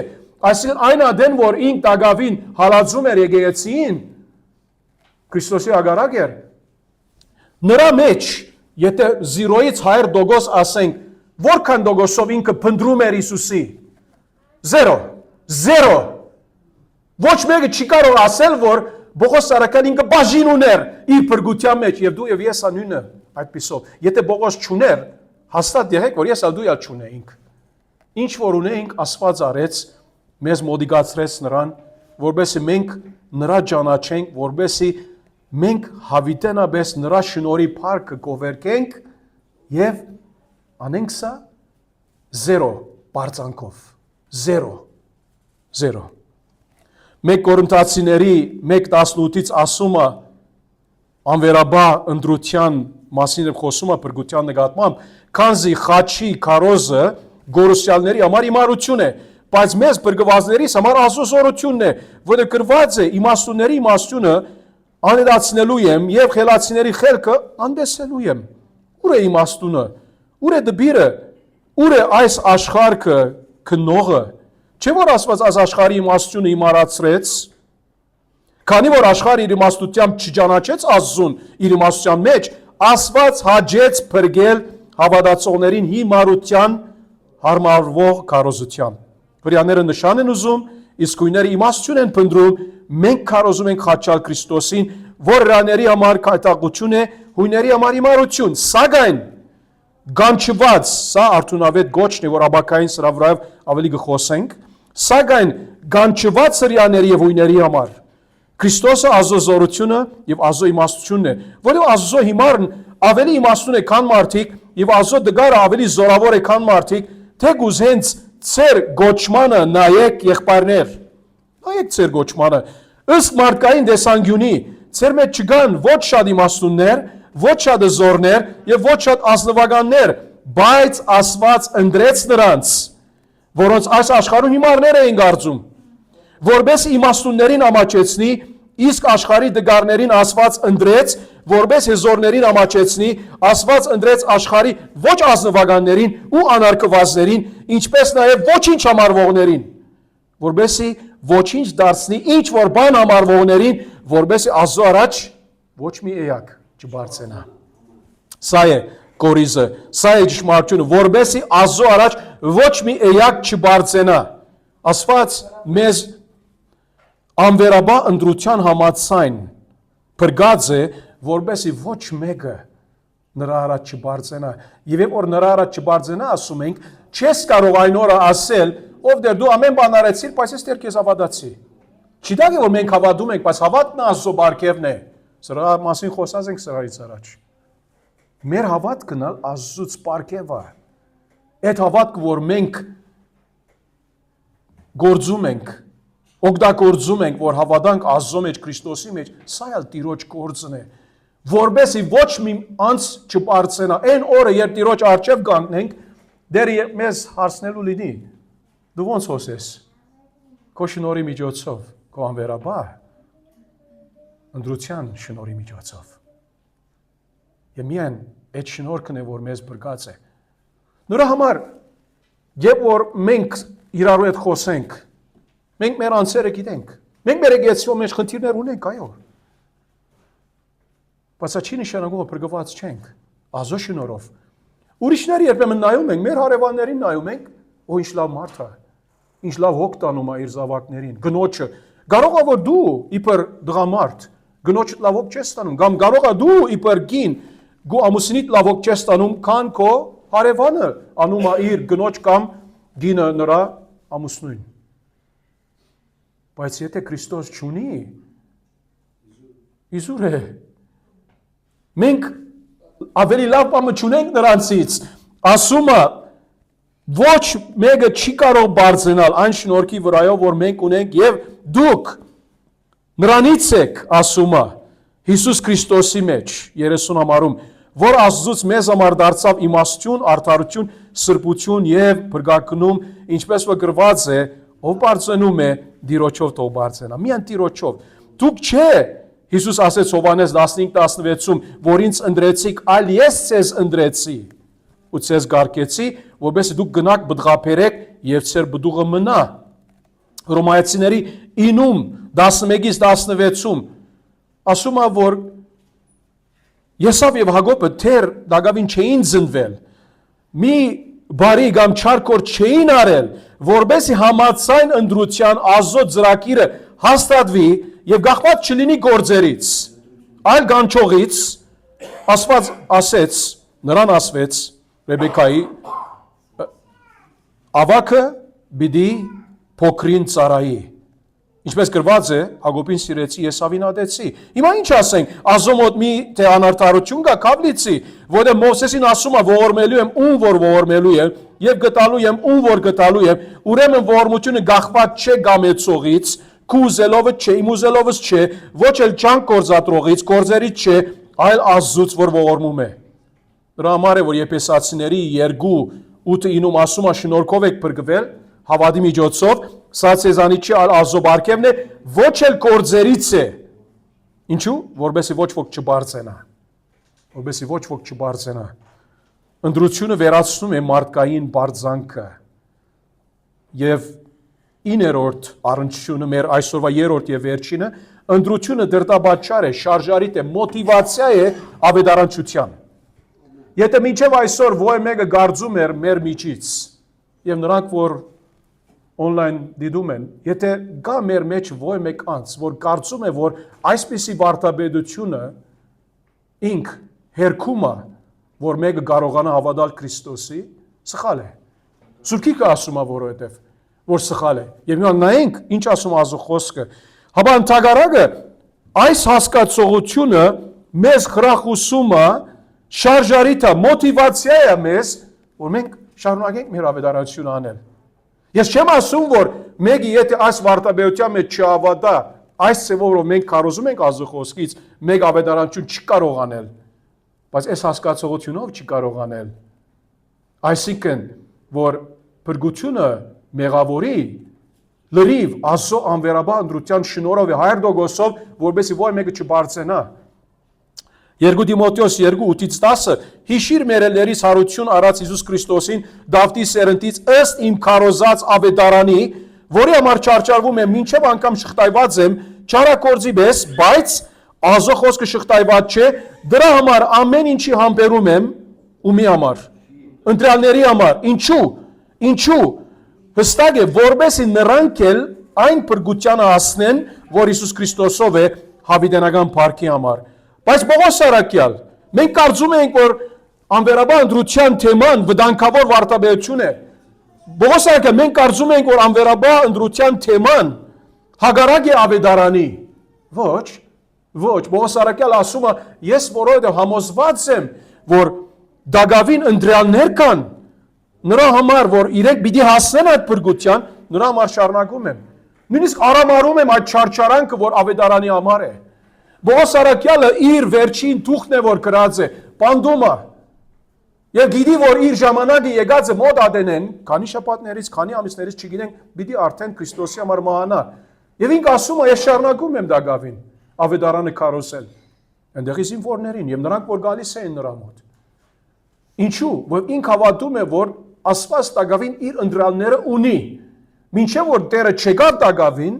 այսինքն այն ադեն, որ ինք տագավին հալածում էր եկեղեցին, Քրիստոսի ագարակ էր, նրա մեջ, եթե 0-ից 100% ասենք, որքան դոգոսով ինքը փնտրում էր Հիսուսի, 0, ոչ մեկը չի կարող ասել, որ Պողոս Արաքյալը ինքը բաժին ուներ իր փրկության մեջ, եւ դու եւ ես անունը այդպիսով։ Եթե Պողոս չուներ, հաստատ եղեք, որ ես ալ դու ալ չունեինք։ Ինչ որ ունեինք, Աստված արեց, մեզ մոդիգացրեց նրան, որբեսի մենք նրա ճանաչենք, որբեսի մենք հավիտենաբես նրա շնորհի փառքը գովերքենք եւ անենք սա 0 բարձանքով 0 Մեկ Կորինթացիների 1:18-ից ասում է անվերաբար ընտրության մասին է խոսում է բրգության նկատմամբ, քանզի խաչի քարոզը գորուսյալների համար իմարություն է, բայց մեզ բրգվածներիս համար ազոզորությունն է, որը գրված է իմաստունների իմաստությունը անհետացնելու եմ եւ խելացիների խելքը անտեսելու եմ։ Ուր է իմաստունը, ուր է դբիրը, ուր է այս աշխարհը քնողը, չէ՞ որ Աստված այս աշխարհի իմաստությունը իմարացրեց, քանի որ աշխարհը իր իմաստությամբ չճանաչեց Աստծուն իր իմաստության մեջ, Աստված հաջեց փրկել հավատացողներին հիմարության հարմարվող քարոզությամբ։ Հրեաները նշան են ուզում, իսկ հույները իմաստություն են փնտրում, մենք քարոզում ենք խաչալ Քրիստոսին, որ հրեաների համար կայտակություն է, հույների համար իմարություն, սակայն գանչված, սա արդյունավետ գոչն է, որ աբակային սրա վրա ավելի կխոսենք, սակայն գանչված հրեաների եւ հույների համար Քրիստոսը ազոզորությունը եւ ազո իմաստությունն է, որը ազո հիմարն ավելի իմաստուն է, քան մարդիկ եւ ազո դգարը ավելի զորավոր է, քան մարդիկ, թեկուզ հենց ծեր գոչմանը նայեք եղբայրներ, նայեք ծեր գոչմանը, ըստ մարդկային տեսանկյունի, ծեր մեջ չկան ոչ շատ իմաստուններ, ոչ շատ զորներ եւ ոչ շատ ազնվականներ, բայց Աստված ընտրեց նրանց, որոնց այս աշխարհում հիմարներ էին կարծում, որպես իմաստուններին ամաչեցնի, իսկ աշխարհի դգարներին Աստված ընտրեց, որպես հզորներին ամաչեցնի, Աստված ընտրեց աշխարհի ոչ ազնվականներին ու անարգվածներին, ինչպես նաև ոչինչ համարվողներին, որպեսզի ոչինչ դարձնի ինչ որ բան համարվողներին, որպեսզի Աստծո առաջ ոչ մի էակ չբարձենա։ Սա է կորիզը, սա է ճշմարտությունը, որպեսզի Աստծո առաջ ոչ մի էակ չբարձենա։ Աստված մեզ անվերաբար ընտրության համաձայն փրկած է, որպեսզի ոչ մեկը նրա առաջ չբարձենա։ Եվ երբ որ նրա առաջ չբարձենա, ասում ենք, չես կարող այն օրը ասել, ով դեր դու ամեն բան արեցիր, բայց ես դեր քեզ հավատացի։ Չի դա որ մենք հավատում ենք, բայց հավատն Աստծո բարգևն է։ Սրա մասին խոսած ենք սրից առաջ։ Մեր հավատքն Աստծուց բարգև է։ Այդ հավատքը, որ մենք գործում ենք, օգտագործում ենք, որ հավատանք Աստծո մեջ, Քրիստոսի մեջ, սա էլ Տիրոջ գործն է, որպեսզի ոչ մի անց չբարձենա։ Այն օրը, երբ Տիրոջ առջև կանգնենք, դեր մեզ հարցնելու լինի, դու ոնց հոսես, քո շնորհի միջոցով, քո անվերաբար, ընտրության շնորհի միջոցով։ Եվ միայն այդ շնորհքն է, որ մեզ բրգած է։ Նրա համար, երբ որ մենք իրարու հետ խոսենք, մենք մեր անձերը գիտենք, մենք մեր եկեղեցու մեջ խնդիրներ ունենք, այո։ Բայց չի նշանակում, որ փրկված չենք, Աստծո շնորհով։ Ուրիշները երբեմն նայում ենք, մեր հարևաններին նայում ենք, օ ինչ լավ մարդ է, ինչ լավ հոգ տանում է իր զավակներին, գնոջը։ Կարող է որ դու իբր դղամարդ, գնոջդ լավ հոգ չես տանում, կամ կարող է դու իբր կին, գու ամուսինիդ լավ հոգ չես տանում, քան քո հարևանը անում է իր գնոջ կամ գինը նրա ամուսնույն։ Բայց եթե Քրիստոս չունի, իզուր է։ Մենք ավելի լավ բանը չունենք նրանցից, ասում է, ոչ մեկը չի կարող բարձրանալ այն շնորհքի վրայով, որ մենք ունենք, եւ դուք նրանից եք, ասում է, Հիսուս Քրիստոսի մեջ, 30 համարում, որ Աստծուց մեզ համար դարձավ իմաստություն, արդարություն, սրբություն եւ փրկագնում, ինչպես որ գրված է, ով բարձրանում է, Տիրոջով թող բարձրանա։ Միայն Տիրոջով։ Դուք չէ, Հիսուս ասեց Հովհաննես 15:16-ում, որ ինձ ընտրեցիք, այլ ես ձեզ ընտրեցի ու ձեզ գարկեցի, որովհետեւ դուք գնաք բդղափերեք եւ ձեր բդուղը մնա։ Հռոմայացիների 9-ում 11-16-ում ասում է, որ Եսավ եւ Հակոբը թեր դակավին չէին զնվել, մի բարի կամ չար գործ չէին արել, որբեսի համաձայն ընտրության Աստծո ծրագիրը հաստատվի եւ գաղտնիք չլինի գործերից, այլ գանչողից, Աստված ասեց, նրան ասվեց Ռեբեկայի, ավակը պիտի փոքրին ծառայի։ Ինչպես գրված է, Հակոբին սիրեցի, Եսավին ադեցի։ Հիմա ինչ ասենք, Աստծո մոտ մի թե անարդարություն կա, կապլիցի, որը Մովսեսին ասում է, ողորմելու եմ, ում որ ողորմելու եմ, եւ գտալու եմ, ում որ գտալու եմ, ուրեմն ողորմությունը գաղտնիք չէ գամեցողից, քուզելովը չէ, իմ ուզելովս չէ, ոչ էլ ջանք գործադրողից, գործերից չէ, այլ Աստծուց, որ ողորմում է։ Դրա համար է, որ Եփեսացիների 2:8-9 ասում է շնորհքով եք փրկվել, հավատի միջոցով, սա ցեզանից չի, այլ Աստծո բարգևն է, ոչ էլ գործերից է։ Ինչու՞, որովհետեւ ոչ ոք չբարձենա։ Որովհետեւ ոչ ոք չբարձենա։ Ընտրությունը վերացնում է մարդկային բարձանքը։ Եվ 9-րդ առնչությունը մեր այսօրվա 3-րդ եւ վերջինը, ընտրությունը դրդաբաճար է, շարժարիտ է, մոտիվացիա է ավետարանչության։ Եթե մինչև այսօր ոյ մեկը գարձում էր մեր միջից, եւ նրանք, որ on-line դիտում են, եթե գա մեր մեջ ոյ մեկ անձ, որ կարծում է, որ այսպիսի վարդապետությունը ինք հերքում է, որ մեկը կարողանա հավատալ Քրիստոսի, սխալ է։ Սուրբիկը ասում է, որովհետև որ սխալ է։ Եվ հիմա նայենք, ինչ ասում Աստծո խոսքը։ Հապա ընդհանրակը այս հասկացողությունը մեզ խրախուսում է, շարժարիտ է, մոտիվացիա է մեզ, որ մենք շարունակենք մեր ավետարանությունը անել։ Ես չեմ ասում, որ մեկը եթե այս վարդապետության մեջ չհավատա, այս ծևով մենք կարոզում ենք Աստծո խոսքից, մեկ ավետարանություն չի կարող անել, բայց այս հասկացողությունով չի կարող անել։ Այսինքն, որ փրկությունը մեղավորի լրիվ Աստծո անվերաբար ընտրության շնորհով է 100%-ով, որովհետեւ ոչ մեկը չբարձենա։ 2 Տիմոթեոս 2:8-10 հիշիր մերելերիս հարություն արած Հիսուս Քրիստոսին Դավթի սերնդից ըստ իմ քարոզած ավետարանի, որի համար չարչարվում եմ, մինչև անգամ շղթայված եմ, չարակորձի պես, բայց Աստծո խոսքը շղթայված չէ, դրա համար ամեն ինչի համբերում եմ ու մի համար, ընտրյալների համար, ինչու, հստակ է, որպեսզի նրանք էլ այն փրկությանը հասնեն, որ Հիսուս Քրիստոսով է հավիտենական փառքի համար։ Բայց Պողոս Արաքյալ, մենք կարծում ենք, որ անվերաբար ընտրության թեման վտանգավոր վարդապետություն է։ Պողոս Արաքյալ, մենք կարծում ենք, որ անվերաբար ընտրության թեման հագարակ է ավետարանի։ Ոչ, Պողոս Արաքյալ ասում է, ես որովհետև համոզված եմ, որ Դագավին ընտրյալներ կան, նրա համար, որ իրենք պիտի հասնեն այդ փրկության, նրա համար շարունակում եմ։ Նույնիսկ արամարում եմ այդ չարչարանքը, որ ավետարանի համար է։ Պողոս Արաքյալը իր վերջին թուղթն է, որ գրած է, պանդում է։ Եվ գիտի, որ իր ժամանակը եկած է մոտ ադենեն, քանի շաբաթներից, քանի ամիսներից չգիտենք, պիտի արդեն Քրիստոսի համար մահանա։ Եվ ինք ասում է, ես շարունակում եմ Դագավին, ավետարանը քարոզել։ Այնտեղի զինվորներին, եւ նրանք որ գալիս էին նրա մոտ։ Ինչու՞, որ ինք հավատում է, որ Աստված Դագավին իր ընտրյալները ունի։ Մինչև որ Տերը չեկավ Դագավին,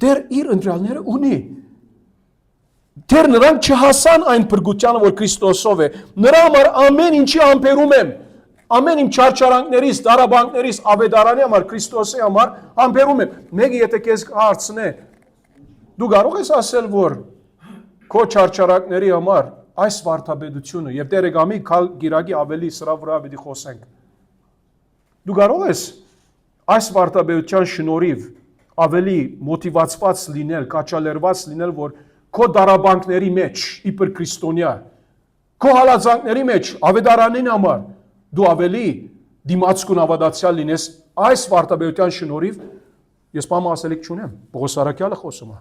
դեռ իր ընտրյալները ունի։ Դեռ նրանք չհասան այն փրկությանը, որ Քրիստոսով է։ Նրա համար ամեն ինչի համբերում եմ։ Ամեն իմ չարչարանքներից, դարաբանքներից, ավետարանի համար, Քրիստոսի համար համբերում եմ։ Մեկը եթե քեզ հարցնե, դու կարող ես ասել, որ քո չարչարանքների համար այս վարդապետությունը եւ Տերը գամի գիրակի ավելի սրա վրա պիտի խոսենք։ Դու կարող ես այս վարդապետության շնորհիվ ավելի մոտիվացված լինել, կաչալերված լինել, որ քո դարաբանքների մեջ, իբր քրիստոնյա, քո հալածանքների մեջ, ավետարանին համար դու ավելի դիմացկուն ավադացյալ լինես այս վարդապետության շնորհիվ, ես բամ ասելիք չունեմ, Պողոս Արաքյալը խոսում է։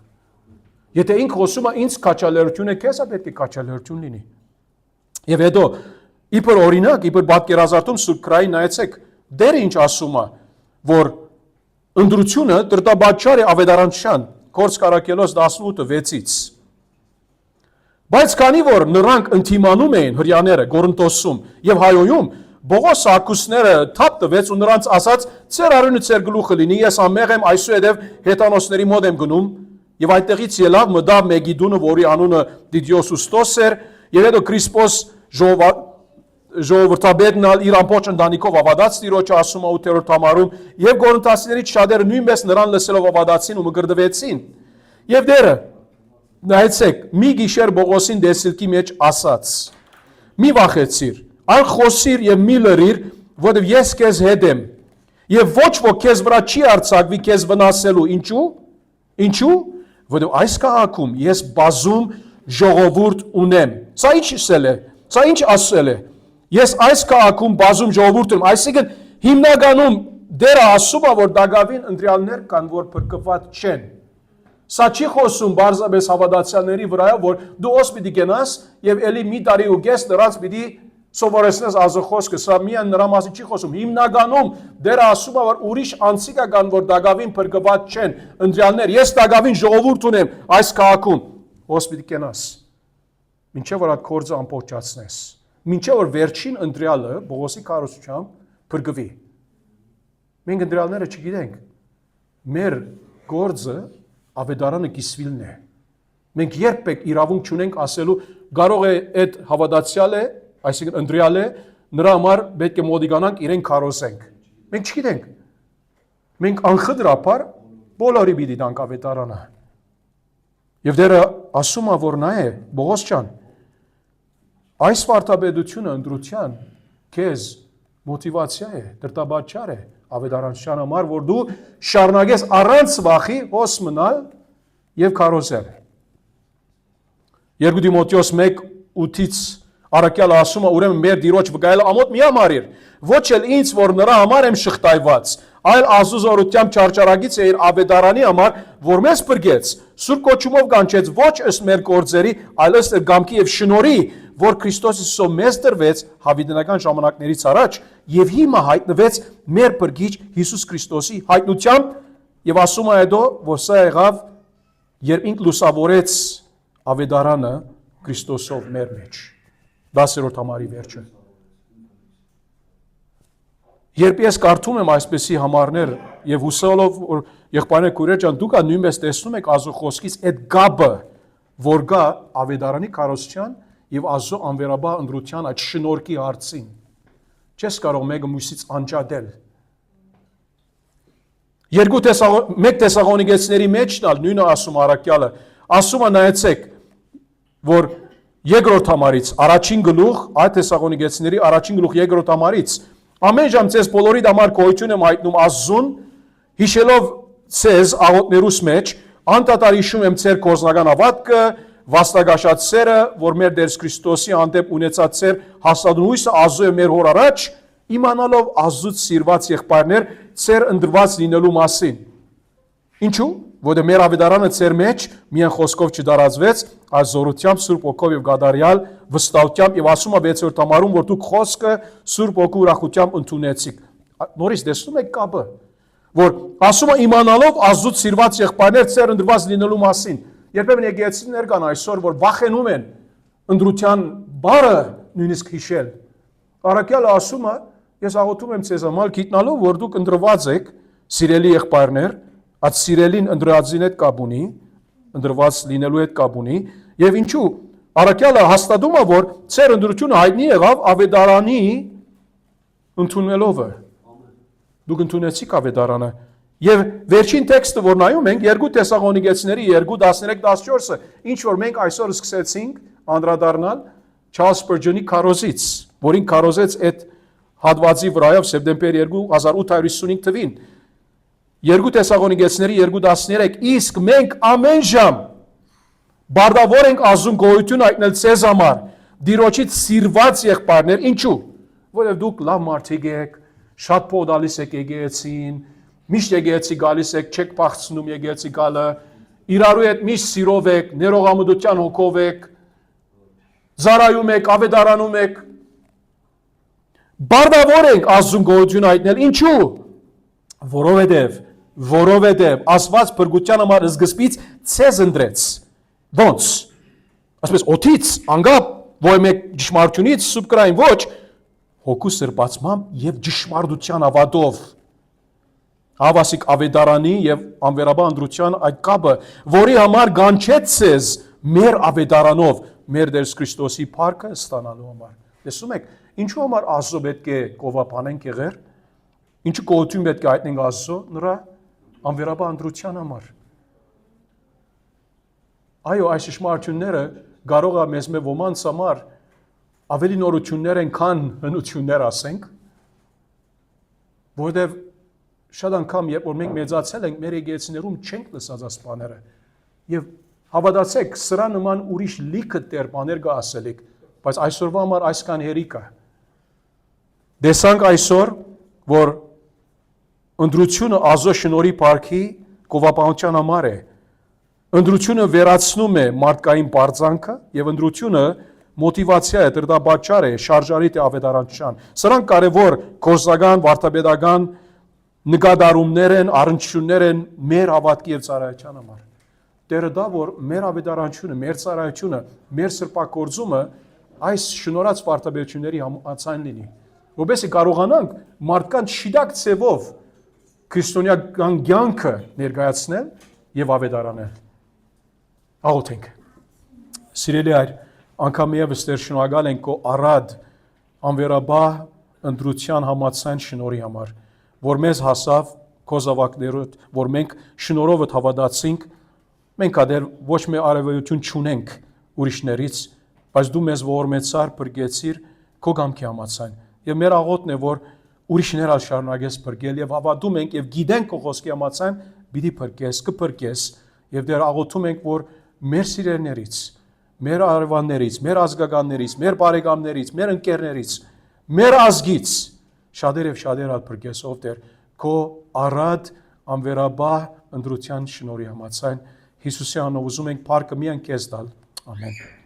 Եթե ինք խոսում է, ինձ կաչալերություն է, քեզ է պետք է կաչալերություն լինի։ Եվ հետո, իբր օրինակ, իբր պատկերազարդում Սուրբ Գրային նայեցեք, դերը ինչ ասում է, որ ընտրությունը դրդաբաճար է ավետարանչության, Գործք Առաքելոս 18:6-ից։ Բայց քանի որ նրանք ընդիմանում էին հրյաները Կորինթոսում եւ Հայոյում, Պողոս ակուսները թափ տվեց ու նրանց ասաց. «Ձեր արյունը ձեր գլուխը լինի, ես ամեղ եմ այսուհետև հեթանոսների մոտ եմ գնում»։ Եվ այդտեղից ելավ մտավ Մեգիդոնը, որի անունը Դիդիոսուստոս էր, եւ հետո Քրիսպոս ժողովրդաբեդն իր ամբողջ ընտանիքով ավադաց Տիրոջը, ասում է 8-րդ համարում, եւ Կորինթացիներից շատերը նույնպես նրան լսելով ավադացին ու մգրդվեցին։ Եվ դերը, նայեցեք, մի գիշեր Պողոսին դեսիլքի մեջ ասաց. «Մի վախեցիր, այլ խոսիր եւ մի լրիր, որովհետեւ ես քեզ հետ եմ, եւ ոչ ոք քեզ վրա չի արձակվի քեզ վնասելու»։ Ինչու՞։ Որովհետեւ այս քաղաքում ես բազում ժողովուրդ ունեմ։ Սա ինչ ասել է։ Սա ինչ ասել է։ Ես այս քաղաքում բազում ժողովուրդ ունեմ, այսինքն հիմնականում դերը ասում է, որ Դագավին ընտրյալներ կան, որ փրկված չեն։ Սա չի խոսում բարձրապես հավատացյալների վրա, որ դու ոս պիտի գնաս եւ ելի մի տարի ու կես նրանց պիտի սովորեցնես Աստծո խոսքը, սա միայն նրա մասին չի խոսում։ Հիմնականում դերը ասում է, որ ուրիշ անցիկա կան, որ դակավին փրկված չեն, ընտրյալներ։ Ես դակավին ժողովուրդ ունեմ այս քաղաքում։ Ոս պիտի գնաս։ Մինչև որ այդ կորձը ամբողջացնես։ Մինչև որ վերջին ընտրյալը Բողոսի քարոզությամբ փրկվի։ Մենք ընտրյալները չգիտենք։ Մեր գործը ավետարանը կիսվիլն է։ Մենք երբեք իրավունք չունենք ասելու կարող է այդ հավատացյալը, այսինքն ընտրյալը, նրա համար պետք է մոդիգանանք իրեն քարոզենք։ Մենք չգիտենք։ Մենք անխտրապար բոլորի պիտի տանք ավետարանը։ Եվ դերը ասում է, որ նա է, Բողոս ջան, այս վարդապետությունը ընտրության քեզ մոտիվացիա է, դրտաբաճար է ավետարանչության համար, որ դու շարունակես առանց վախի հոս մնալ եւ քարոզել։ 2 Տիմոթեոս 1:8-ից Առաքյալը ասում է, ուրեմն մեր Տիրոջ վկայելը ամոթ մի համարիր, ոչ էլ ինձ, որ նրա համար եմ շղթայված, այլ ազուզորությամբ չարչարագից է իր ավետարանի համար, որ մեզ փրկեց, սուրբ կոչումով կանչեց ոչ ըստ մեր գործերի, այլ ըստ գամքի եւ շնորհի, որ Քրիստոս Հիսուսով մեզ տրվեց հավիտենական ժամանակներից առաջ եւ հիմա հայտնվեց մեր փրկիչ Հիսուս Քրիստոսի հայտնությամբ եւ ասում է հետո, որ սա եղավ, երբ ինք լուսավորեց ավետարանը Քրիստոսով մեր մեջ։ 10-րդ համարի վերջը։ Երբ ես կարդում եմ այսպիսի համարներ եւ հուսալով որ եղբայրներ քույրեր ջան դուք նույնպես տեսնում եք Աստծո խոսքից այդ գաբը որ գա ավետարանի քարոզչության եւ Աստծո անվերաբար ընդրության այդ շնորհքի հարցին չես կարող մեկը մյուսից անջատել 1 Թեսաղոնիկեցիների մեջն ալ նույնը ասում Առաքյալը ասում է նայեցեք որ երկրորդ համարից առաջին գլուխ այդ Թեսաղոնիկեցիների առաջին գլուխ երկրորդ համարից ամեն ժամ ցես բոլորիդ համար գոյություն եմ հայտնում Աստծուն հիշելով ցես աղոթներուս մեջ անդադար հիշում եմ ցեր կորզնական ավատքը վաստակաշատ սերը որ մեր Տեր Քրիստոսի հանդեպ ունեցած ցեր հաստատուն հույսը Աստծո է մեր հոր առաջ իմանալով Աստծուց սիրված եղբայրներ ցեր ընդրված լինելու մասին ինչու որը մեր ավետարանը ցեր մեջ միայն խոսքով չդարածվեց, այլ զորությամբ Սուրբ Օգով եւ գադարյալ վստահությամբ եւ ասում է 6-րդ համարում, որ դուք խոսքը Սուրբ Օգու ուրախությամբ ընդունեցիք։ Նորից տեսնում եք կապը, որ ասում է իմանալով Աստծուց սիրված եղբայրներ ցեր ընդրված լինելու մասին։ Երբեմն եկեղեցիներ կան այսօր, որ վախենում են ընդրության բառը նույնիսկ հիշել։ Առաքյալը ասում է, ես աղոթում եմ ցեզ համար գիտնալով, որ դուք ընդրված եք, սիրելի եղբայրներ, այդ սիրելին ընդրվածին հետ կապ ունի, ընդրված լինելու հետ կապ ունի, եւ ինչու Առաքյալը հաստատում է, որ ցեր ընդրությունը հայտնի եղավ ավետարանի ընդունելով։ Դուք ընդունեցիք ավետարանը։ Եվ վերջին տեքստը, որ նայում ենք 2 Թեսաղոնիկեցիների 2:13-14-ը, ինչ որ մենք այսօր սկսեցինք անդրադառնալ Չարլզ Սպրջոնի քարոզից, որին քարոզեց այդ հատվածի վրայով սեպտեմբեր 2855 թվին 2 Թեսաղոնիկեցիների 2:13 իսկ մենք ամեն ժամ բարդավոր ենք Աստծուն գոյություն հայտնել ցեզ համար Տիրոջից սիրված եղբայրներ ինչու որովհետև դուք լավ մարդիկ եք շատ փոդալիս եք եկեղեցին միշտ եկեղեցի գալիս եք չեք փախցնում եկեղեցի գալը իրարու հետ միշտ սիրով եք ներողամտության հոգով եք զարայում եք ավետարանում եք բարդավոր ենք Աստծուն գոյություն հայտնել ինչու որովհետև Աստված փրկության համար սկզբից ցեզ ընտրեց ոնց ասես օթից անգապ ոչ մեկ ճշմարտությունից սուբկրային ոչ հոգու սրբացմամբ եւ ճշմարտության ավատով հավասիկ ավետարանի եւ անվերաբար ընդրության այդ կապը որի համար կանչեց ցեզ մեր ավետարանով մեր Տեր Քրիստոսի փառքը ստանալու համար տեսնում եք ինչու համար Աստծո պետք է կովապանենք եղեր ինչու գոհություն պետք է հայտնենք Աստծո նրա անվերաբար ընդրության համար այո այս ճշմարտությունները կարող է մեզ ոմանց համար ավելի նորություններ են քան հնություններ ասենք որովհետև շատ անգամ երբ որ մենք մեծացել ենք մեր եկեղեցիներում չենք լսած այս բաները եւ հավատացեք սրա նման ուրիշ լիքը տեր բաներ կա ասելիք բայց այսօրվա համար այսքան հերիք է դեսանք այսօր որ ընդրությունը Աստծո շնորհի փառքի գովապանության համար է Ընտրությունը վերացնում է մարդկային բարձանքը եւ ընտրությունը մոտիվացիա է, դրդաբաճար է, շարժարիտ է ավետարանչության։ Սրանք կարևոր գործական, վարդապետական նկատառումներ են, առնչություններ են մեր հավատքի եւ ծառայության համար։ Տերը դա որ մեր ավետարանչությունը, մեր ծառայությունը, մեր սրբակործումը այս շնորհած վարդապետությունների համացան լինի։ Որովհետեւ կարողանանք մարդկանց շիդակ ցևով քրիստոնեական կյանքը ներկայացնել եւ ավետարանել։ Աղոթենք։ Սիրելի այր, անգամ եւս Տեր շնորհակալ ենք քո առատ անվերաբար ընտրության համացան շնորհի համար, որ մեզ հասավ քո զավակներոդ, որ մենք շնորհովը հավատացինք, մենք ադեր ոչ մի արևելություն չունենք ուրիշներից, բայց դու մեզ ողորմեցար, բրգեցիր քո կամքի համացան։ Եվ մեր աղոթն է, որ ուրիշներ ալ շարունակես բրգել եւ հավատում ենք եւ գիտենք քո խոսքի համացան, պիտի բրգես, կբրգես եւ դեր աղոթում ենք, որ մեր սիրելիներից, մեր արևաններից, մեր ազգականներից, մեր բարեկամներից, մեր ընկերներից, մեր ազգից շատեր եւ շատեր ալ բրգես ով Տեր քո առատ անվերաբար ընտրության շնորհի համացան Հիսուսի անունով ուզում ենք փառքը միայն քեզ տալ ամեն